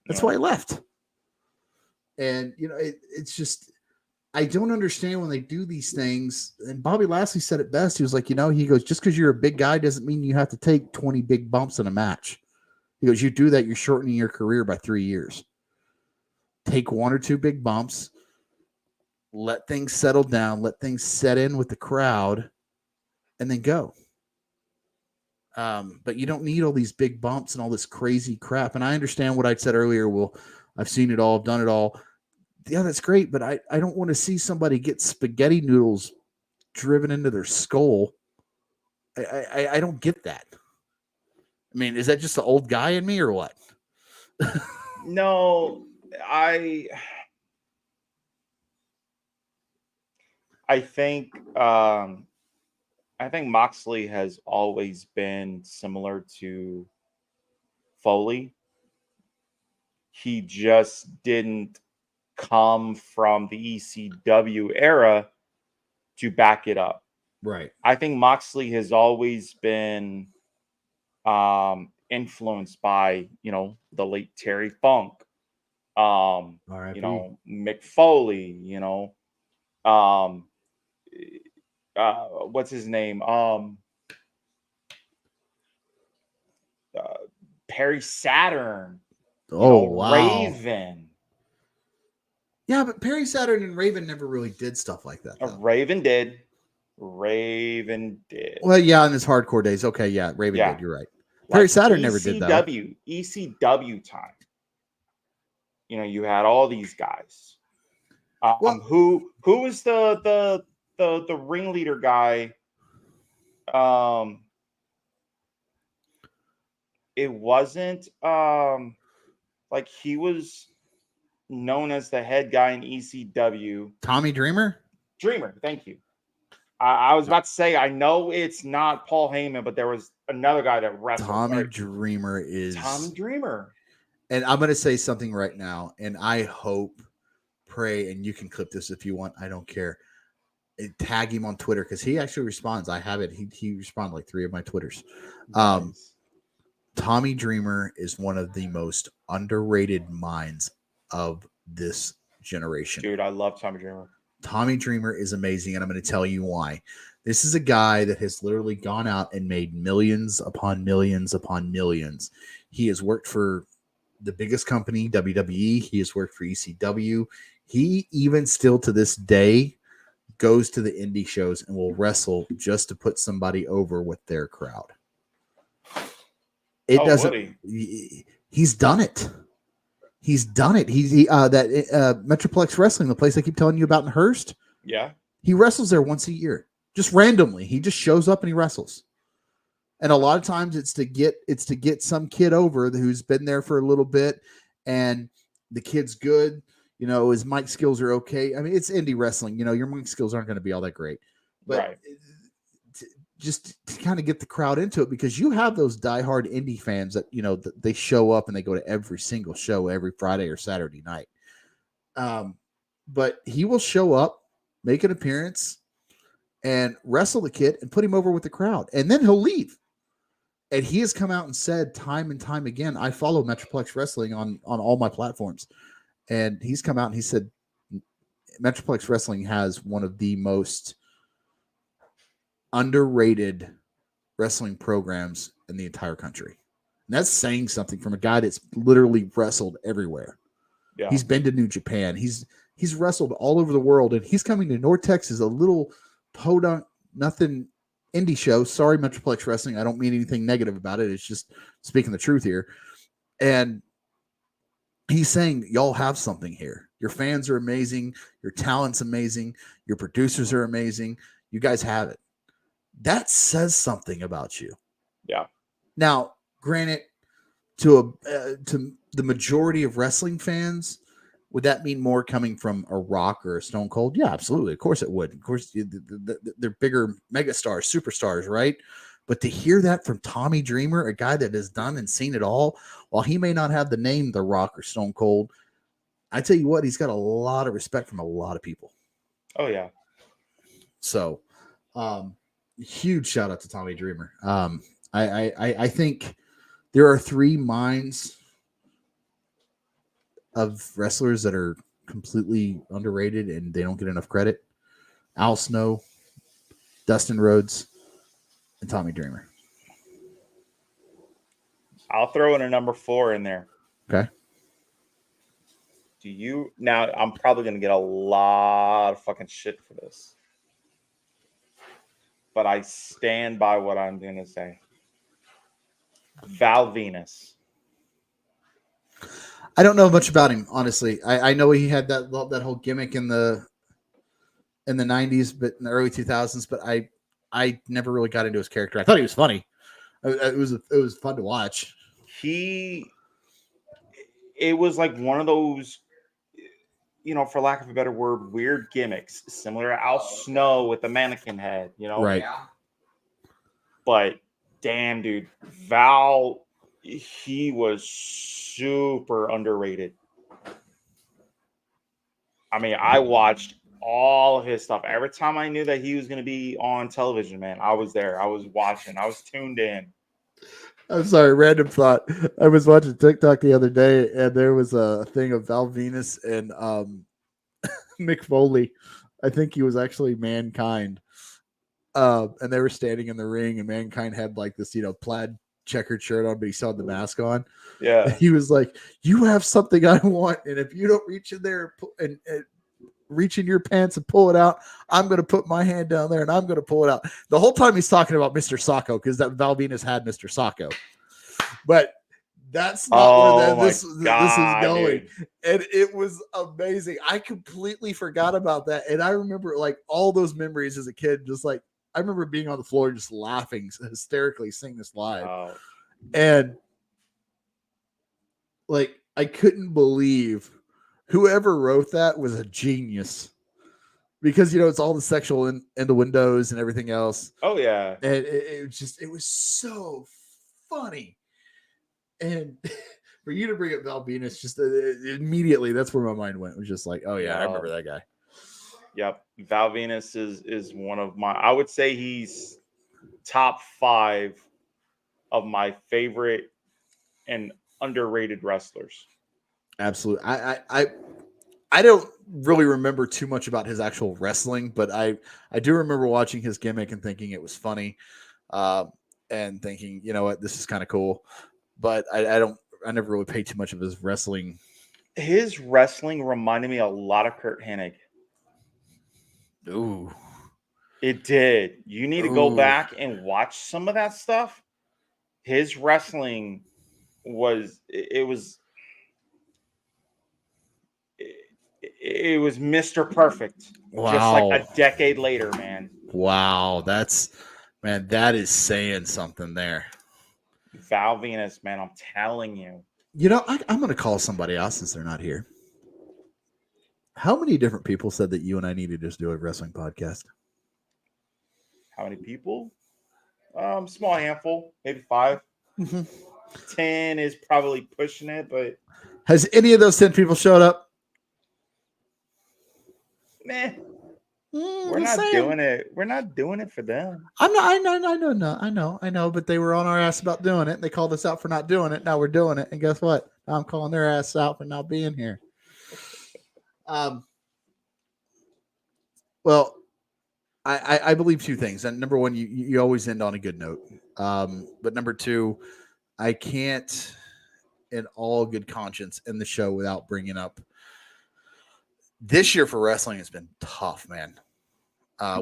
That's why he left. And, you know, it's just, I don't understand when they do these things. And Bobby Lashley said it best. He was like, you know, he goes, just because you're a big guy doesn't mean you have to take 20 big bumps in a match. He goes, you do that, you're shortening your career by 3 years. Take 1 or 2 big bumps, let things settle down, let things set in with the crowd, and then go. But you don't need all these big bumps and all this crazy crap. And I understand what I said earlier. Well, I've seen it all, I've done it all. Yeah, that's great, but I don't want to see somebody get spaghetti noodles driven into their skull. I don't get that. I mean, is that just the old guy in me or what? No, I think Moxley has always been similar to Foley. He just didn't come from the ECW era to back it up. Right. I think Moxley has always been influenced by, you know, the late Terry Funk, you know, Mick Foley, you know, what's his name? Perry Saturn. Wow. Raven. Yeah, but Perry Saturn and Raven never really did stuff like that. Raven did. Well, yeah, in his hardcore days. Okay, yeah, Raven did. You're right. Perry Saturn never did that. ECW time. You know, you had all these guys. Who is the ringleader guy? It wasn't like he was known as the head guy in ECW. Tommy Dreamer? Dreamer, thank you. I was about to say, I know it's not Paul Heyman, but there was another guy that wrestled. Tommy Dreamer is Tommy Dreamer. And I'm going to say something right now, and I hope, pray, and you can clip this if you want. I don't care. Tag him on Twitter because he actually responds. I have it. He responded like 3 of my Twitters. Nice. Tommy Dreamer is one of the most underrated minds of this generation. Dude, I love Tommy Dreamer. Tommy Dreamer is amazing, and I'm going to tell you why. This is a guy that has literally gone out and made millions upon millions upon millions. He has worked for the biggest company, WWE. He has worked for ECW. He even still to this day goes to the indie shows and will wrestle just to put somebody over with their crowd. It doesn't. He's done it. He's done it. That Metroplex Wrestling, the place I keep telling you about in Hearst. Yeah. He wrestles there once a year, just randomly. He just shows up and he wrestles. And a lot of times it's to get some kid over who's been there for a little bit, and the kid's good. You know, his mic skills are okay. I mean, it's indie wrestling. You know, your mic skills aren't going to be all that great, but right. Just to kind of get the crowd into it, because you have those diehard indie fans that, you know, they show up and they go to every single show every Friday or Saturday night. But he will show up, make an appearance, and wrestle the kid and put him over with the crowd, and then he'll leave. And he has come out and said time and time again, I follow Metroplex Wrestling on all my platforms. And he's come out and he said, Metroplex Wrestling has one of the most underrated wrestling programs in the entire country. And that's saying something from a guy that's literally wrestled everywhere. Yeah. He's been to New Japan. He's wrestled all over the world, and he's coming to North Texas, a little podunk, nothing indie show. Sorry, Metroplex Wrestling. I don't mean anything negative about it. It's just speaking the truth here. And he's saying, y'all have something here. Your fans are amazing. Your talent's amazing. Your producers are amazing. You guys have it. That says something about you. Yeah. Now, granted, to the majority of wrestling fans, would that mean more coming from a Rock or a Stone Cold? Yeah, absolutely. Of course it would. Of course, they're bigger megastars, superstars, right? But to hear that from Tommy Dreamer, a guy that has done and seen it all, while he may not have the name The Rock or Stone Cold, I tell you what, he's got a lot of respect from a lot of people. Oh, yeah. So, huge shout out to Tommy Dreamer. I think there are 3 minds of wrestlers that are completely underrated and they don't get enough credit. Al Snow, Dustin Rhodes, and Tommy Dreamer. I'll throw in a number 4 in there. Okay. Now I'm probably going to get a lot of fucking shit for this, but I stand by what I'm going to say. Val Venus. I don't know much about him, honestly. I know he had that whole gimmick in the 90s, but in the early 2000s, but I never really got into his character. I thought he was funny. It was fun to watch. It was like one of those, you know, for lack of a better word, weird gimmicks, similar to Al Snow with the mannequin head, you know? Right. Yeah. But damn, dude, Val, he was super underrated. I mean, I watched all of his stuff. Every time I knew that he was going to be on television, man, I was there. I was watching. I was tuned in. I'm sorry, random thought. I was watching TikTok the other day, and there was a thing of Val Venus and Mick Foley. I think he was actually Mankind. And they were standing in the ring, and Mankind had like this, you know, plaid checkered shirt on, but he still had the mask on. Yeah. And he was like, you have something I want, and if you don't reach in there and reach in your pants and pull it out, I'm going to put my hand down there and I'm going to pull it out. The whole time he's talking about Mr. Sacco, because that Val Venus had Mr. Sacco. But That's not where my this is going. dude. And it was amazing. I completely forgot about that. And I remember like all those memories as a kid, just like I remember being on the floor just laughing hysterically, seeing this live. Oh, And like I couldn't believe whoever wrote that was a genius. Because it's all the sexual innuendos and everything else. oh yeah. And it was so funny. And for you to bring up Val Venus, just immediately, that's where my mind went. It was just like, oh yeah, I remember that guy. Yep. Val Venus is one of my, I would say he's top 5 of my favorite and underrated wrestlers. Absolutely. I don't really remember too much about his actual wrestling, but I do remember watching his gimmick and thinking it was funny, and thinking, you know what, this is kind of cool. But I never really paid too much of his wrestling. His wrestling reminded me a lot of Kurt Hennig. Ooh. It did. You need to go back and watch some of that stuff. His wrestling was Mr. Perfect. Wow. Just like a decade later, man. Wow. That is saying something there. Val Venus, man, I'm telling you. I'm going to call somebody else since they're not here. How many different people said that you and I need to just do a wrestling podcast? How many people? Small handful, maybe 5. Mm-hmm. 10 is probably pushing it, but has any of those 10 people showed up? Meh. We're not doing it. We're not doing it for them. I know. But they were on our ass about doing it. And they called us out for not doing it. Now we're doing it. And guess what? Now I'm calling their ass out for not being here. Well, I believe 2 things. And number 1, you always end on a good note. But number 2, I can't, in all good conscience, end the show without bringing up this year for wrestling has been tough, man.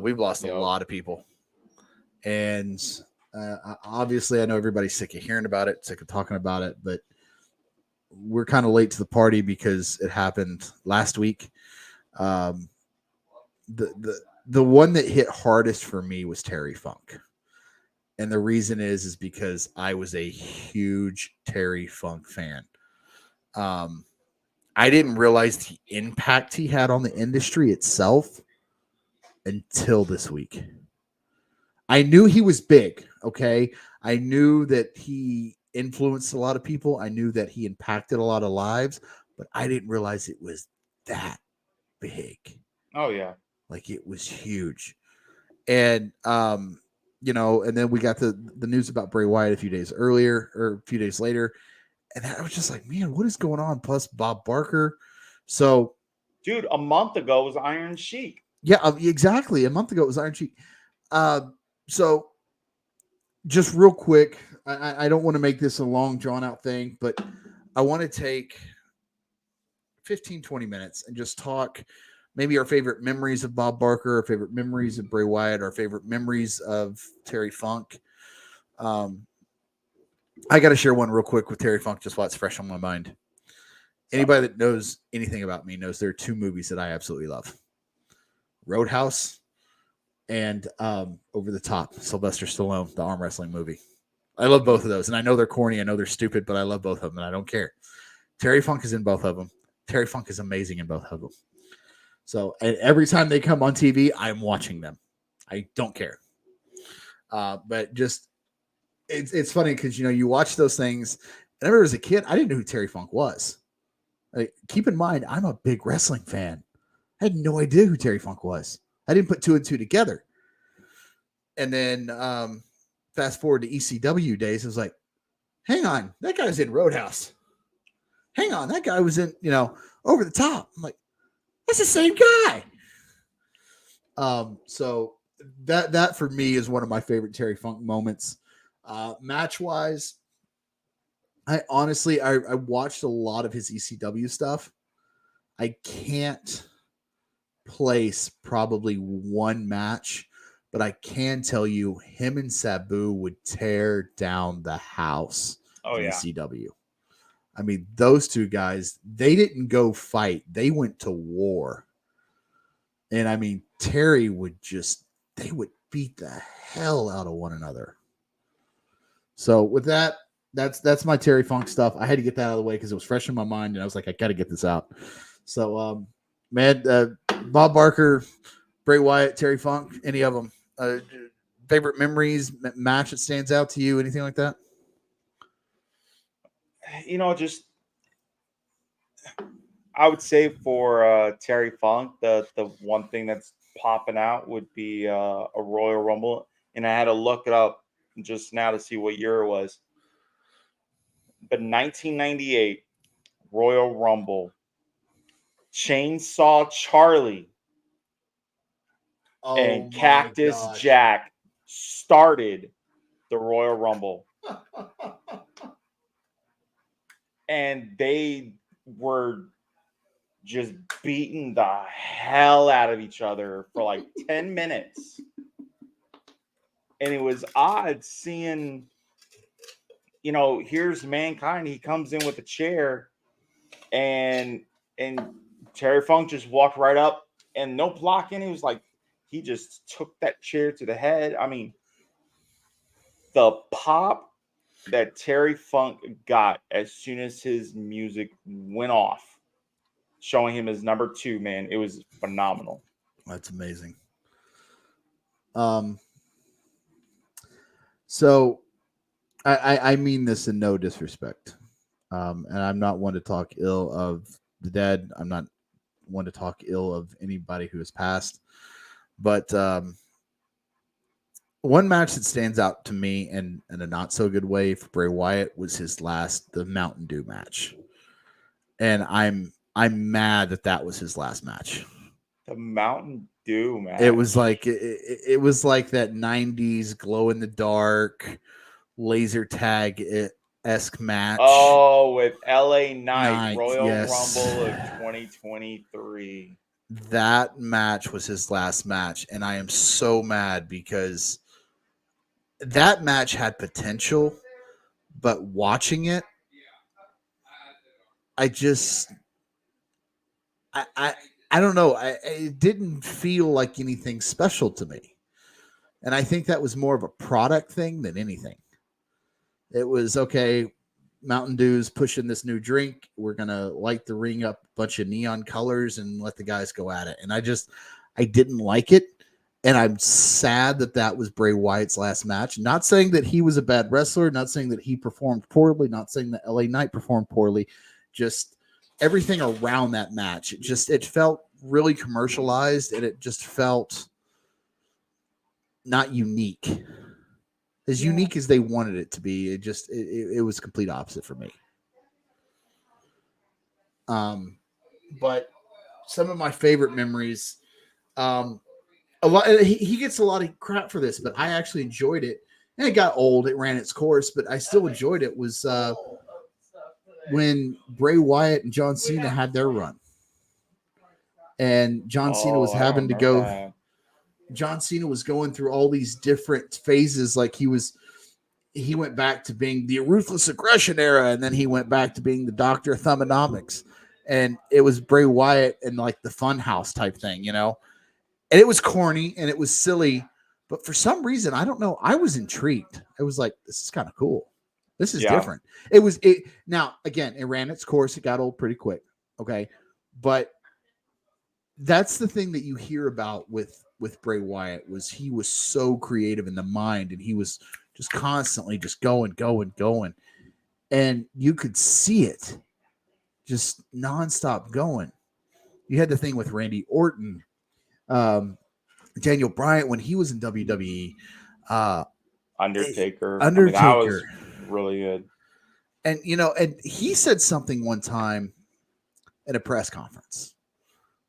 We've lost a lot of people. And obviously, I know everybody's sick of hearing about it, sick of talking about it, but we're kind of late to the party because it happened last week. The one that hit hardest for me was Terry Funk. And the reason is because I was a huge Terry Funk fan. I didn't realize the impact he had on the industry itself until this week. I knew he was big, okay? I knew that he influenced a lot of people. I knew that he impacted a lot of lives, but I didn't realize it was that big. Oh, yeah. Like, it was huge. And, and then we got the news about Bray Wyatt a few days later. And I was just like, man, what is going on? Plus Bob Barker. So, dude, a month ago was Iron Sheik. Yeah, exactly. A month ago it was Iron Sheik. So just real quick, I don't want to make this a long drawn out thing, but I want to take 15, 20 minutes and just talk maybe our favorite memories of Bob Barker, our favorite memories of Bray Wyatt, our favorite memories of Terry Funk. I got to share one real quick with Terry Funk, just while it's fresh on my mind. Anybody that knows anything about me knows there are 2 movies that I absolutely love. Roadhouse and Over the Top, Sylvester Stallone, the arm wrestling movie. I love both of those. And I know they're corny. I know they're stupid, but I love both of them and I don't care. Terry Funk is in both of them. Terry Funk is amazing in both of them. So every time they come on TV, I'm watching them. I don't care. But just, it's funny because, you watch those things. And I remember as a kid, I didn't know who Terry Funk was. Like, keep in mind, I'm a big wrestling fan. I had no idea who Terry Funk was. I didn't put 2 and 2 together. And then fast forward to ECW days, it was like, hang on, that guy was in Roadhouse. Hang on, that guy was in, Over the Top. I'm like, that's the same guy. So that for me is one of my favorite Terry Funk moments. Match wise, I honestly watched a lot of his ECW stuff. I can't place probably one match, but I can tell you him and Sabu would tear down the house in ECW. I mean, those two guys, they didn't go fight. They went to war. And I mean, Terry would they would beat the hell out of one another. So with that, that's my Terry Funk stuff. I had to get that out of the way because it was fresh in my mind, and I was like, I got to get this out. So, Bob Barker, Bray Wyatt, Terry Funk, any of them, favorite memories, match that stands out to you, anything like that? Just I would say for Terry Funk, the one thing that's popping out would be a Royal Rumble, and I had to look it up just now to see what year it was. But 1998 Royal Rumble, Chainsaw Charlie and Cactus Jack started the Royal Rumble. And they were just beating the hell out of each other for like 10 minutes. And it was odd seeing, here's Mankind. He comes in with a chair and Terry Funk just walked right up and no blocking. It was like he just took that chair to the head. I mean, the pop that Terry Funk got as soon as his music went off, showing him as number 2, man, it was phenomenal. That's amazing. So I mean this in no disrespect. And I'm not one to talk ill of the dead. I'm not one to talk ill of anybody who has passed. But one match that stands out to me in a not so good way for Bray Wyatt was the Mountain Dew match. And I'm mad that was his last match. The Mountain Dew match. It was like it was like that 90s glow in the dark laser tag esque match. Oh, with LA Knight, Royal yes. Rumble of 2023. That match was his last match, and I am so mad because that match had potential, but watching it, I don't know. It didn't feel like anything special to me. And I think that was more of a product thing than anything. It was, okay, Mountain Dew's pushing this new drink. We're going to light the ring up a bunch of neon colors and let the guys go at it. And I didn't like it. And I'm sad that was Bray Wyatt's last match. Not saying that he was a bad wrestler, not saying that he performed poorly, not saying that LA Knight performed poorly. Just everything around that match. It felt really commercialized, and it just felt not unique. As unique as they wanted it to be. It was complete opposite for me. But some of my favorite memories, he gets a lot of crap for this, but I actually enjoyed it. And it got old. It ran its course, but I still enjoyed it. Was when Bray Wyatt and John Cena had their run. And John Cena was having to go. That. John Cena was going through all these different phases. Like he went back to being the Ruthless Aggression era, and then he went back to being the Doctor of Thumbnomics. And it was Bray Wyatt and like the Funhouse type thing, And it was corny and it was silly, but for some reason, I don't know, I was intrigued. I was like, this is kind of cool. This is different. Now, again, it ran its course. It got old pretty quick. Okay. But that's the thing that you hear about with Bray Wyatt was he was so creative in the mind, and he was just constantly just going. And you could see it just nonstop going. You had the thing with Randy Orton, Daniel Bryan when he was in WWE, Undertaker. I mean, that was really good. And and he said something one time at a press conference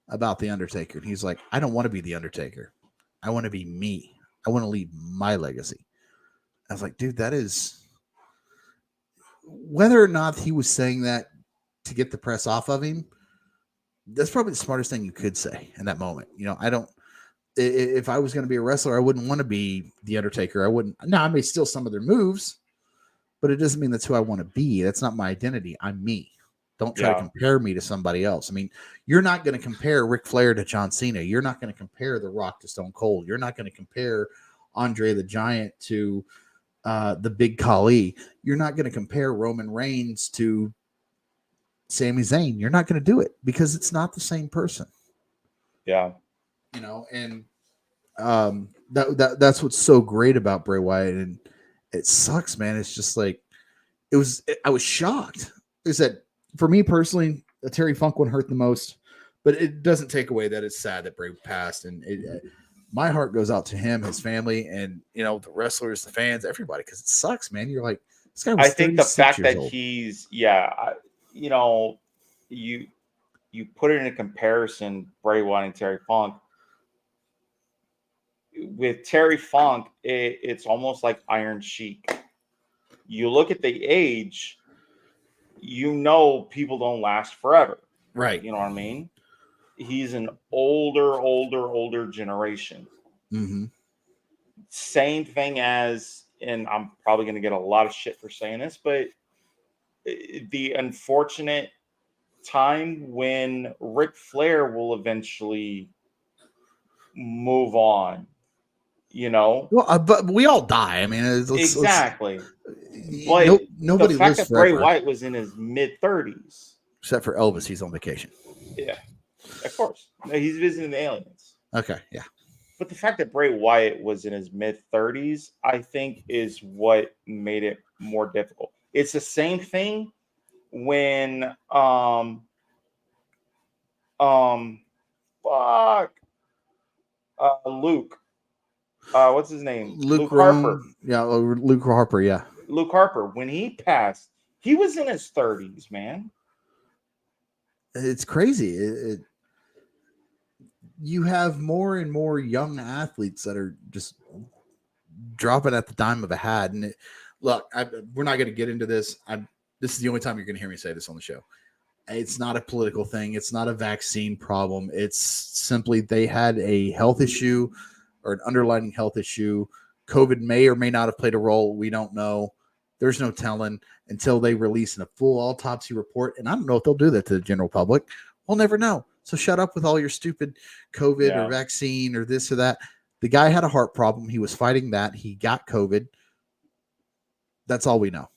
about the Undertaker, and he's like, I don't want to be the Undertaker. I want to be me. I want to leave my legacy. I was like, dude, that is, whether or not he was saying that to get the press off of him, that's probably the smartest thing you could say in that moment. If I was going to be a wrestler, I wouldn't want to be the Undertaker. I may steal some of their moves, but it doesn't mean that's who I want to be. That's not my identity. I'm me. Don't try to compare me to somebody else. I mean, you're not going to compare Ric Flair to John Cena. You're not going to compare The Rock to Stone Cold. You're not going to compare Andre the Giant to the Big Khali. You're not going to compare Roman Reigns to Sami Zayn. You're not going to do it because it's not the same person. Yeah. You know, and that's what's so great about Bray Wyatt. And it sucks, man. It's just like, I was shocked. Is that for me personally, the Terry Funk one hurt the most, but it doesn't take away that it's sad that Bray passed. And my heart goes out to him, his family, and, you know, the wrestlers, the fans, everybody, because it sucks, man. You're like, this guy was I think the fact that old. he's, you know, you put it in a comparison, Bray Wyatt and Terry Funk. With Terry Funk, it's almost like Iron Sheik. You look at the age, you know people don't last forever. Right. You know what I mean? He's an older generation. Mm-hmm. Same thing as, and I'm probably going to get a lot of shit for saying this, but the unfortunate time when Ric Flair will eventually move on, you know? Well, but we all die. I mean, Exactly. But But nobody the fact lives that forever. Bray Wyatt was in his mid-30s. Except for Elvis, he's on vacation. Yeah, of course. He's visiting the aliens. Okay, yeah. But the fact that Bray Wyatt was in his mid-30s, I think, is what made it more difficult. It's the same thing when Luke. What's his name? Luke Harper. Yeah, Luke Harper, yeah. Luke Harper, when he passed, he was in his 30s, man. It's crazy. You have more and more young athletes that are just dropping at the dime of a hat. And look, we're not going to get into this. This is the only time you're going to hear me say this on the show. It's not a political thing. It's not a vaccine problem. It's simply they had a health issue or an underlying health issue. COVID may or may not have played a role. We don't know. There's no telling until they release a full autopsy report. And I don't know if they'll do that to the general public. We'll never know. So shut up with all your stupid COVID or vaccine or this or that. The guy had a heart problem. He was fighting that. He got COVID. That's all we know.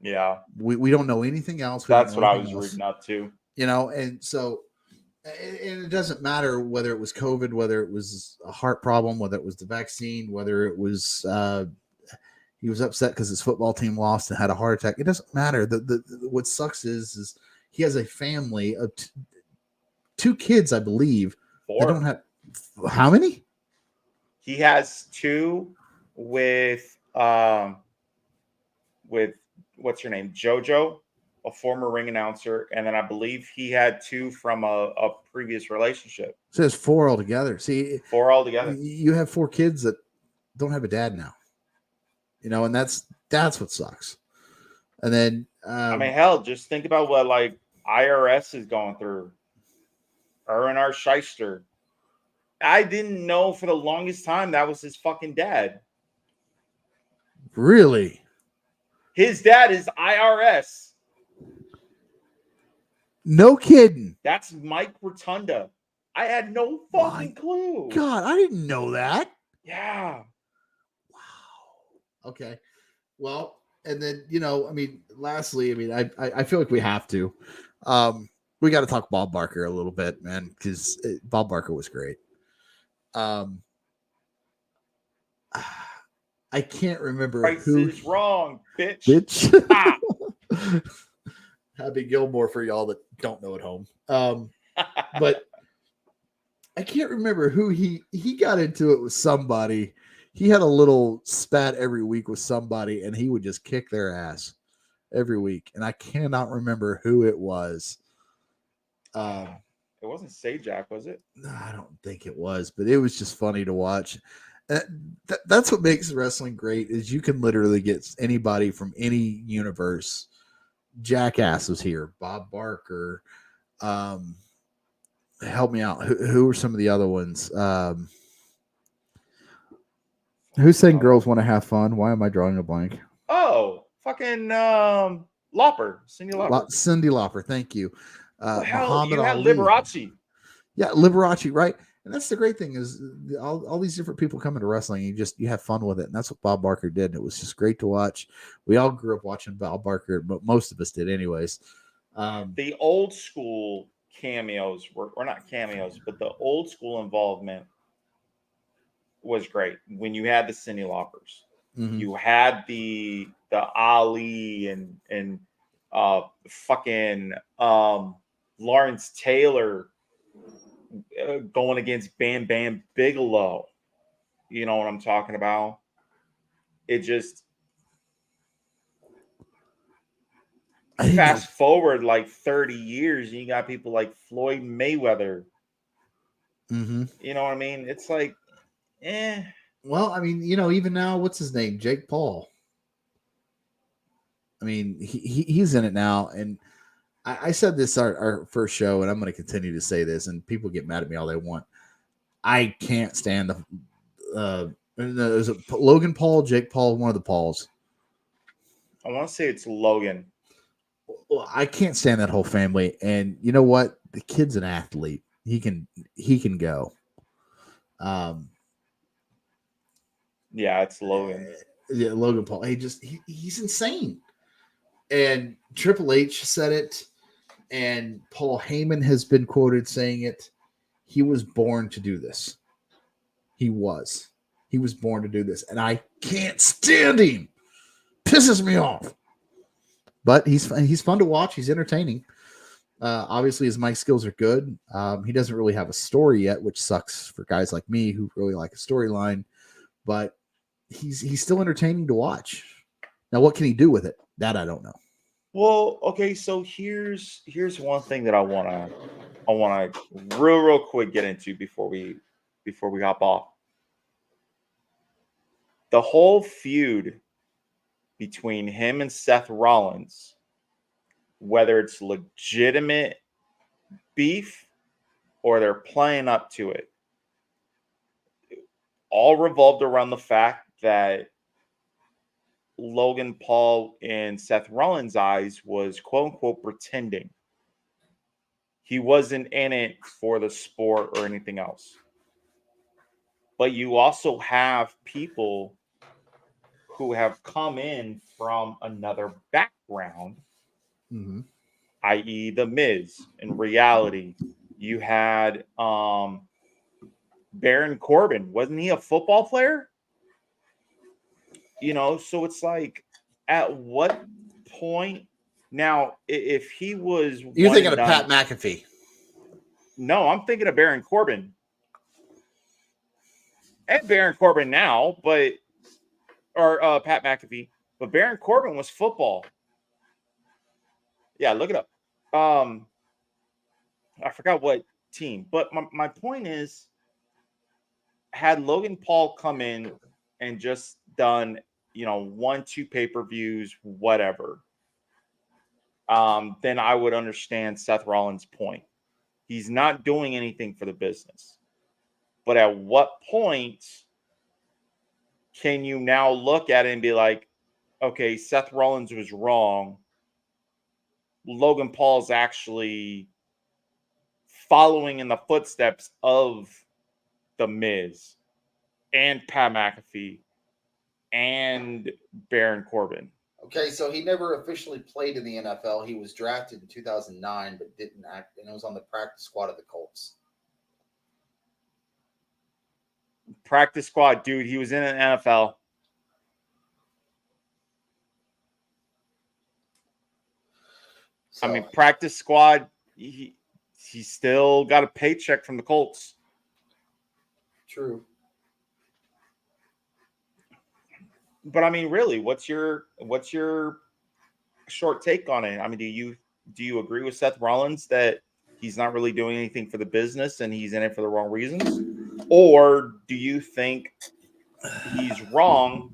Yeah. We don't know anything else. That's what I was reading up to. You know, and so and it doesn't matter whether it was COVID, whether it was a heart problem, whether it was the vaccine, whether it was he was upset because his football team lost and had a heart attack. It doesn't matter. What sucks is he has a family of two kids, I believe. Four. They don't have how many? He has two with what's her name? JoJo, a former ring announcer, and then I believe he had two from a previous relationship. So there's four altogether. See, four altogether. You have four kids that don't have a dad now. You know, and that's what sucks. And then I mean, hell, just think about what like IRS is going through. R&R Shyster. I didn't know for the longest time that was his fucking dad. Really? His dad is IRS. No kidding. That's Mike Rotunda. I had no fucking clue. God, I didn't know that. Yeah. Wow. Okay. Well, and then, you know, I mean, lastly, I mean, I feel like we have to. We got to talk Bob Barker a little bit, man, because Bob Barker was great. I can't remember Price is wrong, bitch. Bitch. Happy Gilmore for y'all that don't know at home. But I can't remember who he got into it with somebody. He had a little spat every week with somebody, and he would just kick their ass every week. And I cannot remember who it was. It wasn't Sajak, was it? No, I don't think it was, but it was just funny to watch. That's what makes wrestling great is you can literally get anybody from any universe. Jackass was here. Bob Barker. Help me out. Who were some of the other ones? Who sang "Girls Want to Have Fun"? Why am I drawing a blank? Oh, fucking Lauper, Cindy Lauper. Cindy Lauper, thank you. The hell, Muhammad you had Ali. Liberace. Yeah, Liberace, right? And that's the great thing is all these different people come into wrestling. You have fun with it, and that's what Bob Barker did. And it was just great to watch. We all grew up watching Bob Barker, but most of us did, anyways. The old school cameos were, or not cameos, but the old school involvement was great. When you had the Cindy Laupers, you had the Ali and fucking Lawrence Taylor going against Bam Bam Bigelow. You know what I'm talking about? It just fast forward like 30 years, and you got people like Floyd Mayweather. You know what I mean? It's like, Well, I mean, even now, what's his name? Jake Paul. I mean, he's in it now, and I said this our first show, and I'm going to continue to say this, and people get mad at me all they want. I can't stand there's a Logan Paul, Jake Paul, one of the Pauls. I want to say it's Logan. Well, I can't stand that whole family, and you know what? The kid's an athlete. He can go. Yeah, it's Logan. Yeah, Logan Paul. He's insane. And Triple H said it, and Paul Heyman has been quoted saying it. He was born to do this. He was born to do this, and I can't stand him. Pisses me off. But he's fun to watch. He's entertaining. Obviously, his mic skills are good. He doesn't really have a story yet, which sucks for guys like me who really like a storyline. But he's still entertaining to watch. Now, what can he do with it? That I don't know. Well, okay, so here's one thing that I wanna real quick get into before we hop off. The whole feud between him and Seth Rollins, whether it's legitimate beef or they're playing up to it, all revolved around the fact that Logan Paul in Seth Rollins' eyes was quote unquote pretending. He wasn't in it for the sport or anything else. But you also have people who have come in from another background, i.e. The Miz. In reality, you had Baron Corbin. Wasn't he a football player? So it's like, at what point? Now, if he was... You're thinking of Pat McAfee. No, I'm thinking of Baron Corbin. And Baron Corbin now, but... Or Pat McAfee. But Baron Corbin was football. Yeah, look it up. I forgot what team. But my point is, had Logan Paul come in and just done, 1-2 pay-per-views, whatever, then I would understand Seth Rollins' point. He's not doing anything for the business. But at what point can you now look at it and be like, okay, Seth Rollins was wrong. Logan Paul's actually following in the footsteps of The Miz and Pat McAfee and Baron Corbin. Okay, so he never officially played in the NFL. He was drafted in 2009, but didn't act, and it was on the practice squad of the Colts. Practice squad, dude. He was in an NFL. So, I mean, practice squad. He still got a paycheck from the Colts. True. But I mean, really, what's your short take on it? I mean, do you agree with Seth Rollins that he's not really doing anything for the business and he's in it for the wrong reasons? Or do you think he's wrong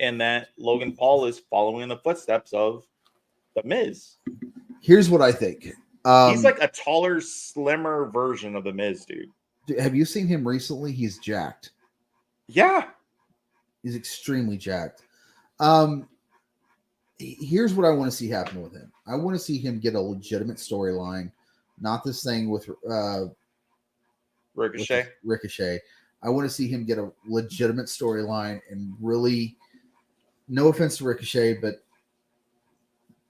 in that Logan Paul is following in the footsteps of The Miz? Here's what I think. He's like a taller, slimmer version of The Miz, dude. Have you seen him recently? He's jacked. Yeah. He's extremely jacked. here's what I want to see happen with him. I want to see him get a legitimate storyline, not this thing with Ricochet. Ricochet. I want to see him get a legitimate storyline and really, no offense to Ricochet, but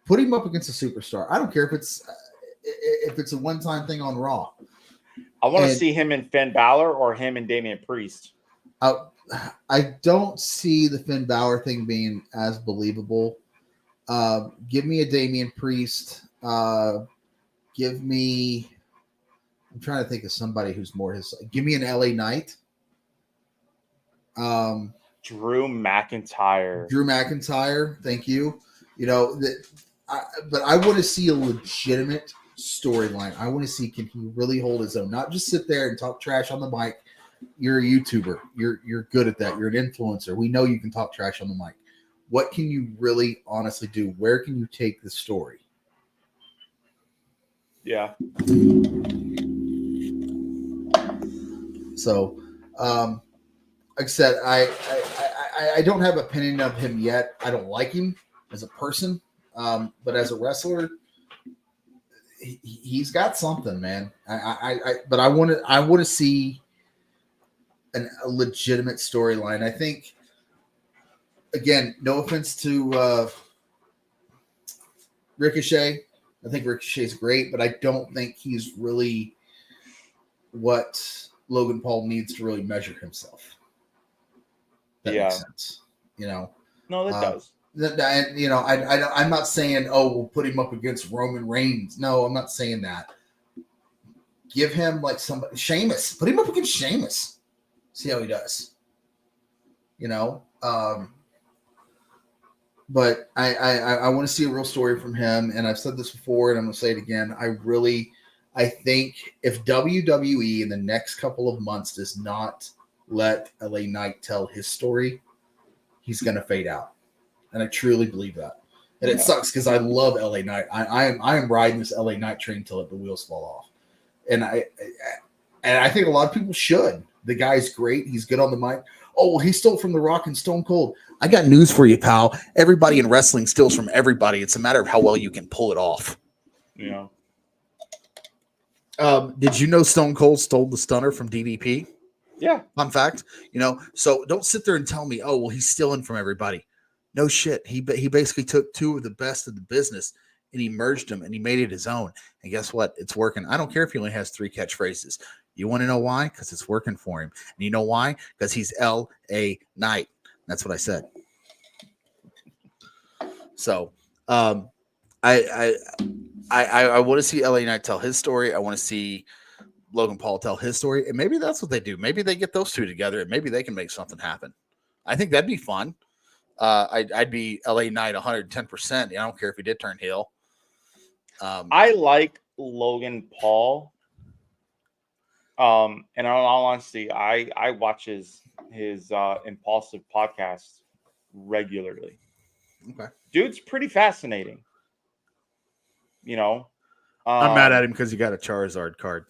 put him up against a superstar. I don't care if it's a one-time thing on Raw. I want to see him and Finn Balor or him and Damian Priest. I don't see the Finn Balor thing being as believable. Give me a Damian Priest. Give me. I'm trying to think of somebody who's more his. Give me an LA Knight. Drew McIntyre. Drew McIntyre. Thank you. You know that. But I want to see a legitimate storyline. I want to see, can he really hold his own? Not just sit there and talk trash on the mic. You're a YouTuber. You're good at that. You're an influencer. We know you can talk trash on the mic. What can you really honestly do? Where can you take the story? Yeah. So, like I said, I don't have an opinion of him yet. I don't like him as a person, but as a wrestler, he's got something, man. But I want to see a legitimate storyline. I think, again, no offense to Ricochet. I think Ricochet's great, but I don't think he's really what Logan Paul needs to really measure himself. That makes sense. You know? No, that does. You know, I'm not saying, oh, we'll put him up against Roman Reigns. No, I'm not saying that. Give him like somebody, Sheamus. Put him up against Sheamus. See how he does. You know? But I want to see a real story from him. And I've said this before, and I'm going to say it again. I think if WWE in the next couple of months does not let LA Knight tell his story, he's going to fade out. And I truly believe that. And it sucks because I love LA Knight. I am riding this LA Knight train till the wheels fall off. And I think a lot of people should. The guy's great. He's good on the mic. Oh, well, he stole from The Rock and Stone Cold. I got news for you, pal. Everybody in wrestling steals from everybody. It's a matter of how well you can pull it off. Yeah. Did you know Stone Cold stole the stunner from DDP? Yeah. Fun fact. You know, so don't sit there and tell me, oh, well, he's stealing from everybody. No shit. He basically took two of the best of the business and he merged them and he made it his own. And guess what? It's working. I don't care if he only has 3 catchphrases. You want to know why? Because it's working for him. And you know why? Because he's L.A. Knight. That's what I said. So I want to see L.A. Knight tell his story. I want to see Logan Paul tell his story. And maybe that's what they do. Maybe they get those two together and maybe they can make something happen. I think that'd be fun. I'd be LA Knight 110%. I don't care if he did turn heel. I like Logan Paul. And in all honesty, I watch his Impulsive podcast regularly. Okay. Dude's pretty fascinating. You know. I'm mad at him because he got a Charizard card.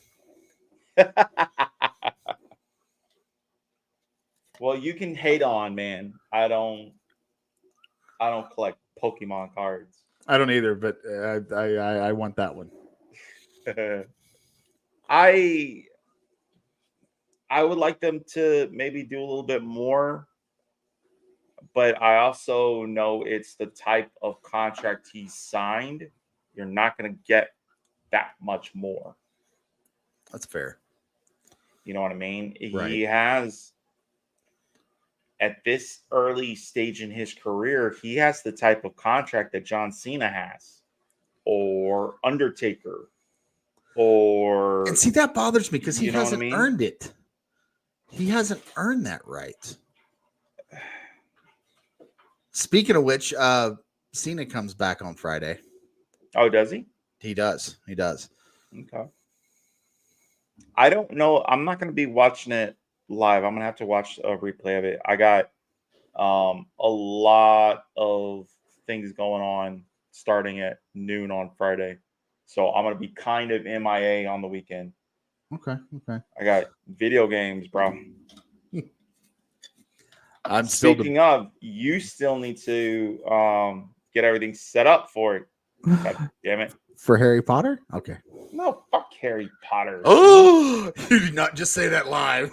Well, you can hate on, man. I don't collect Pokemon cards. I don't either, but I want that one. I would like them to maybe do a little bit more, but I also know it's the type of contract he signed. You're not going to get that much more. That's fair. You know what I mean? Right. He has, at this early stage in his career, he has the type of contract that John Cena has, or Undertaker, or... And see, that bothers me because he hasn't earned it. He hasn't earned that right. Speaking of which, Cena comes back on Friday. Oh, does he? He does. Okay. I don't know. I'm not going to be watching it live. I'm going to have to watch a replay of it. I got a lot of things going on starting at noon on Friday. So I'm going to be kind of MIA on the weekend. Okay. I got video games, bro. I'm Speaking of, you still need to get everything set up for it. God damn it. For Harry Potter? Okay. No, fuck Harry Potter. Oh, you did not just say that live.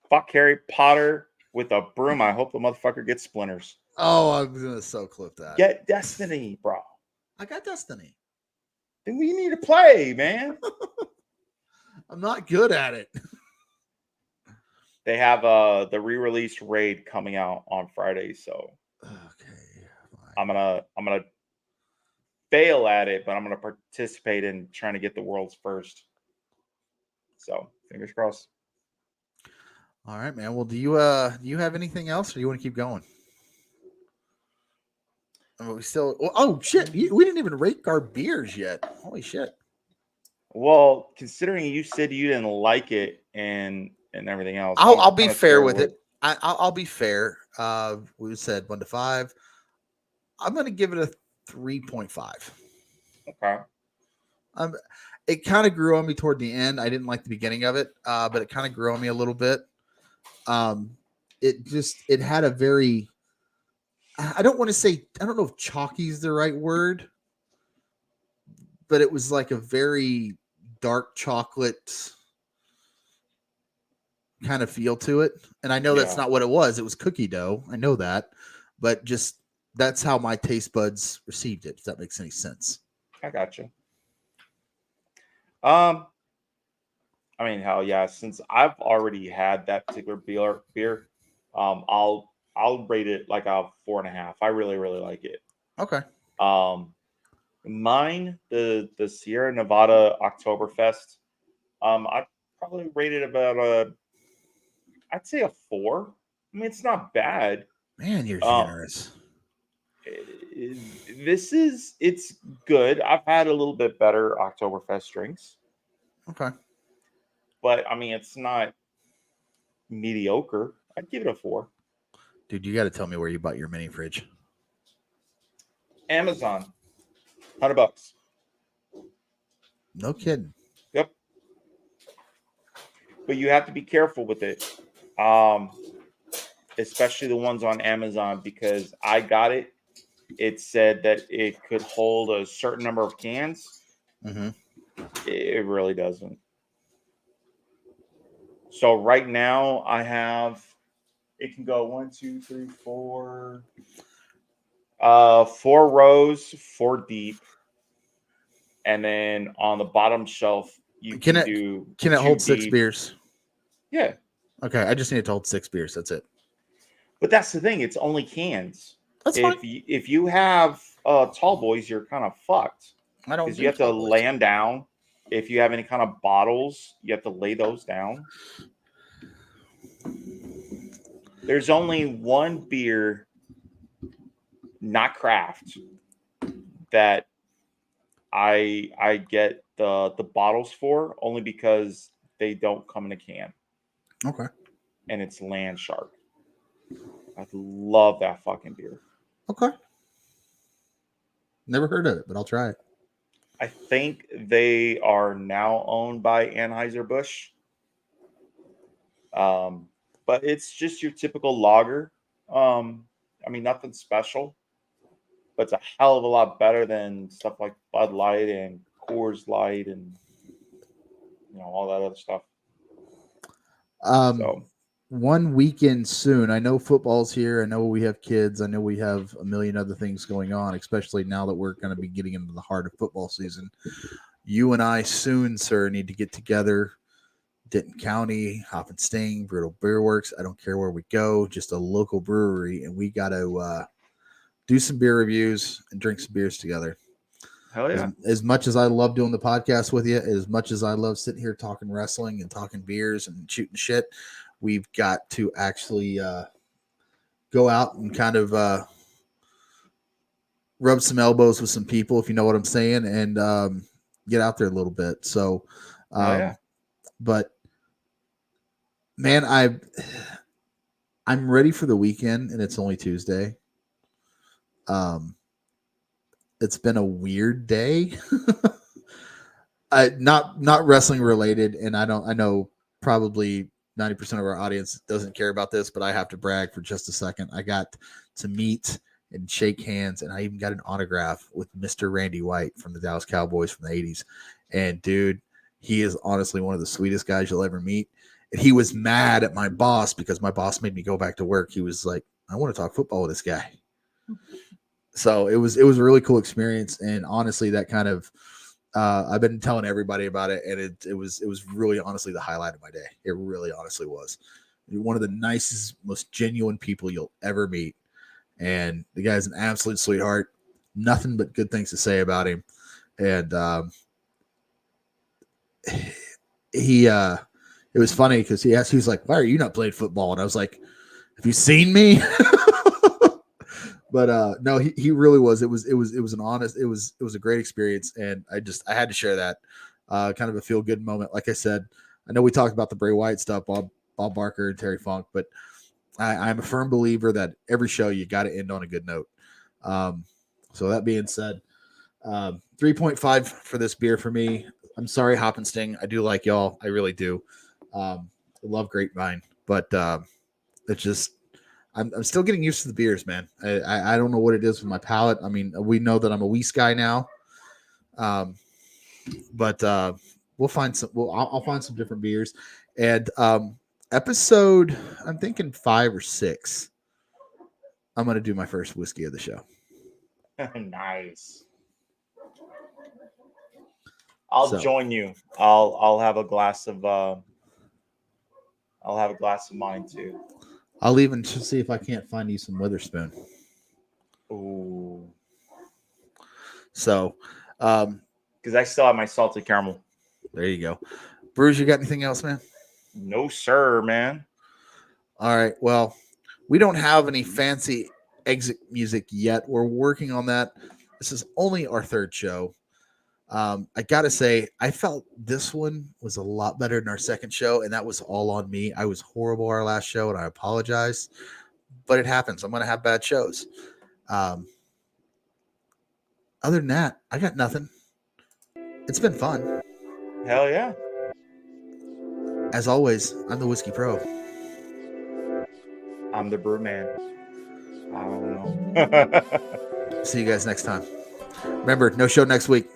Fuck Harry Potter with a broom. I hope the motherfucker gets splinters. Oh, I'm gonna so clip that. Get Destiny, bro. I got Destiny. Then we need to play, man. I'm not good at it. They have the re-released raid coming out on Friday, so Okay. I'm gonna fail at it, but I'm gonna participate in trying to get the world's first. So fingers crossed. All right, man. Well, do you have anything else, or do you want to keep going? We still. Oh shit! We didn't even rate our beers yet. Holy shit! Well, considering you said you didn't like it and everything else, I'll be fair with it. I'll be fair. We said 1 to 5. I'm going to give it a 3.5. Okay. It kind of grew on me toward the end. I didn't like the beginning of it, but it kind of grew on me a little bit. It had a very, I don't want to say, I don't know if chalky is the right word, but it was like a very dark chocolate kind of feel to it. And I know that's not what it was. It was cookie dough. I know that, but just that's how my taste buds received it. If that makes any sense. I got you. I mean, hell yeah. Since I've already had that particular beer, I'll rate it like a 4.5. I really, really like it. Okay. Mine, the Sierra Nevada Oktoberfest, I probably rated about I'd say a 4. I mean, it's not bad. Man, you're generous. It's good. I've had a little bit better Oktoberfest drinks. Okay. But I mean, it's not mediocre. I'd give it a 4. Dude, you got to tell me where you bought your mini fridge. Amazon, $100. No kidding. Yep. But you have to be careful with it, especially the ones on Amazon, because I got it. It said that it could hold a certain number of cans. Mm-hmm. It really doesn't. So right now I have, it can go 1, 2, 3, 4, 4 rows, 4 deep. And then on the bottom shelf, can it hold deep. 6 beers? Yeah. Okay. I just need it to hold 6 beers. That's it. But that's the thing. It's only cans. That's fine. If you have tall boys, you're kind of fucked. I don't. Because you have to lay them down. If you have any kind of bottles, you have to lay those down. There's only one beer, not craft, that I get the bottles for, only because they don't come in a can. Okay. And it's Land Shark. I love that fucking beer. Okay. Never heard of it, but I'll try it. I think they are now owned by Anheuser-Busch. But it's just your typical lager. I mean, nothing special, but it's a hell of a lot better than stuff like Bud Light and Coors Light and all that other stuff. One weekend soon. I know football's here. I know we have kids. I know we have a million other things going on, especially now that we're going to be getting into the heart of football season. You and I soon, sir, need to get together. Denton County, Hop Sting, Brutal Beer Works. I don't care where we go, just a local brewery, and we got to do some beer reviews and drink some beers together. Hell yeah. As much as I love doing the podcast with you, as much as I love sitting here talking wrestling and talking beers and shooting shit, we've got to actually go out and kind of rub some elbows with some people, if you know what I'm saying, and get out there a little bit. So, but man, I'm ready for the weekend, and it's only Tuesday. It's been a weird day. Not wrestling related, and I know probably 90% of our audience doesn't care about this, but I have to brag for just a second. I got to meet and shake hands. And I even got an autograph with Mr. Randy White from the Dallas Cowboys from the 80s. And dude, he is honestly one of the sweetest guys you'll ever meet. And he was mad at my boss because my boss made me go back to work. He was like, I want to talk football with this guy. So it was a really cool experience. And honestly, that kind of, I've been telling everybody about it, and it was really honestly the highlight of my day. It really honestly was. One of the nicest, most genuine people you'll ever meet. And the guy's an absolute sweetheart. Nothing but good things to say about him. And it was funny because he was like, why are you not playing football? And I was like, have you seen me? But no, he really was. It was a great experience, and I had to share that kind of a feel good moment. Like I said, I know we talked about the Bray Wyatt stuff, Bob Barker and Terry Funk, but I'm a firm believer that every show you got to end on a good note. So that being said, 3.5 for this beer for me. I'm sorry, Hop Sting. I do like y'all. I really do. I love Grapevine, but it's just I'm still getting used to the beers, man. I don't know what it is with my palate. I mean, we know that I'm a Whisky guy now, but we'll find some. I'll find some different beers. And episode, I'm thinking 5 or 6. I'm gonna do my first whiskey of the show. Nice. I'll join you. I'll have a glass of mine too. I'll even see if I can't find you some Witherspoon. Ooh. So, because I still have my salted caramel. There you go. Brews, you got anything else, man? No, sir, man. All right. Well, we don't have any fancy exit music yet. We're working on that. This is only our 3rd show. I gotta say, I felt this one was a lot better than our 2nd show, and that was all on me. I was horrible our last show, and I apologize, but it happens. I'm gonna have bad shows. Other than that, I got nothing. It's been fun. Hell yeah. As always, I'm the Whiskey Pro. I'm the Brew Man. I don't know. See you guys next time. Remember, no show next week.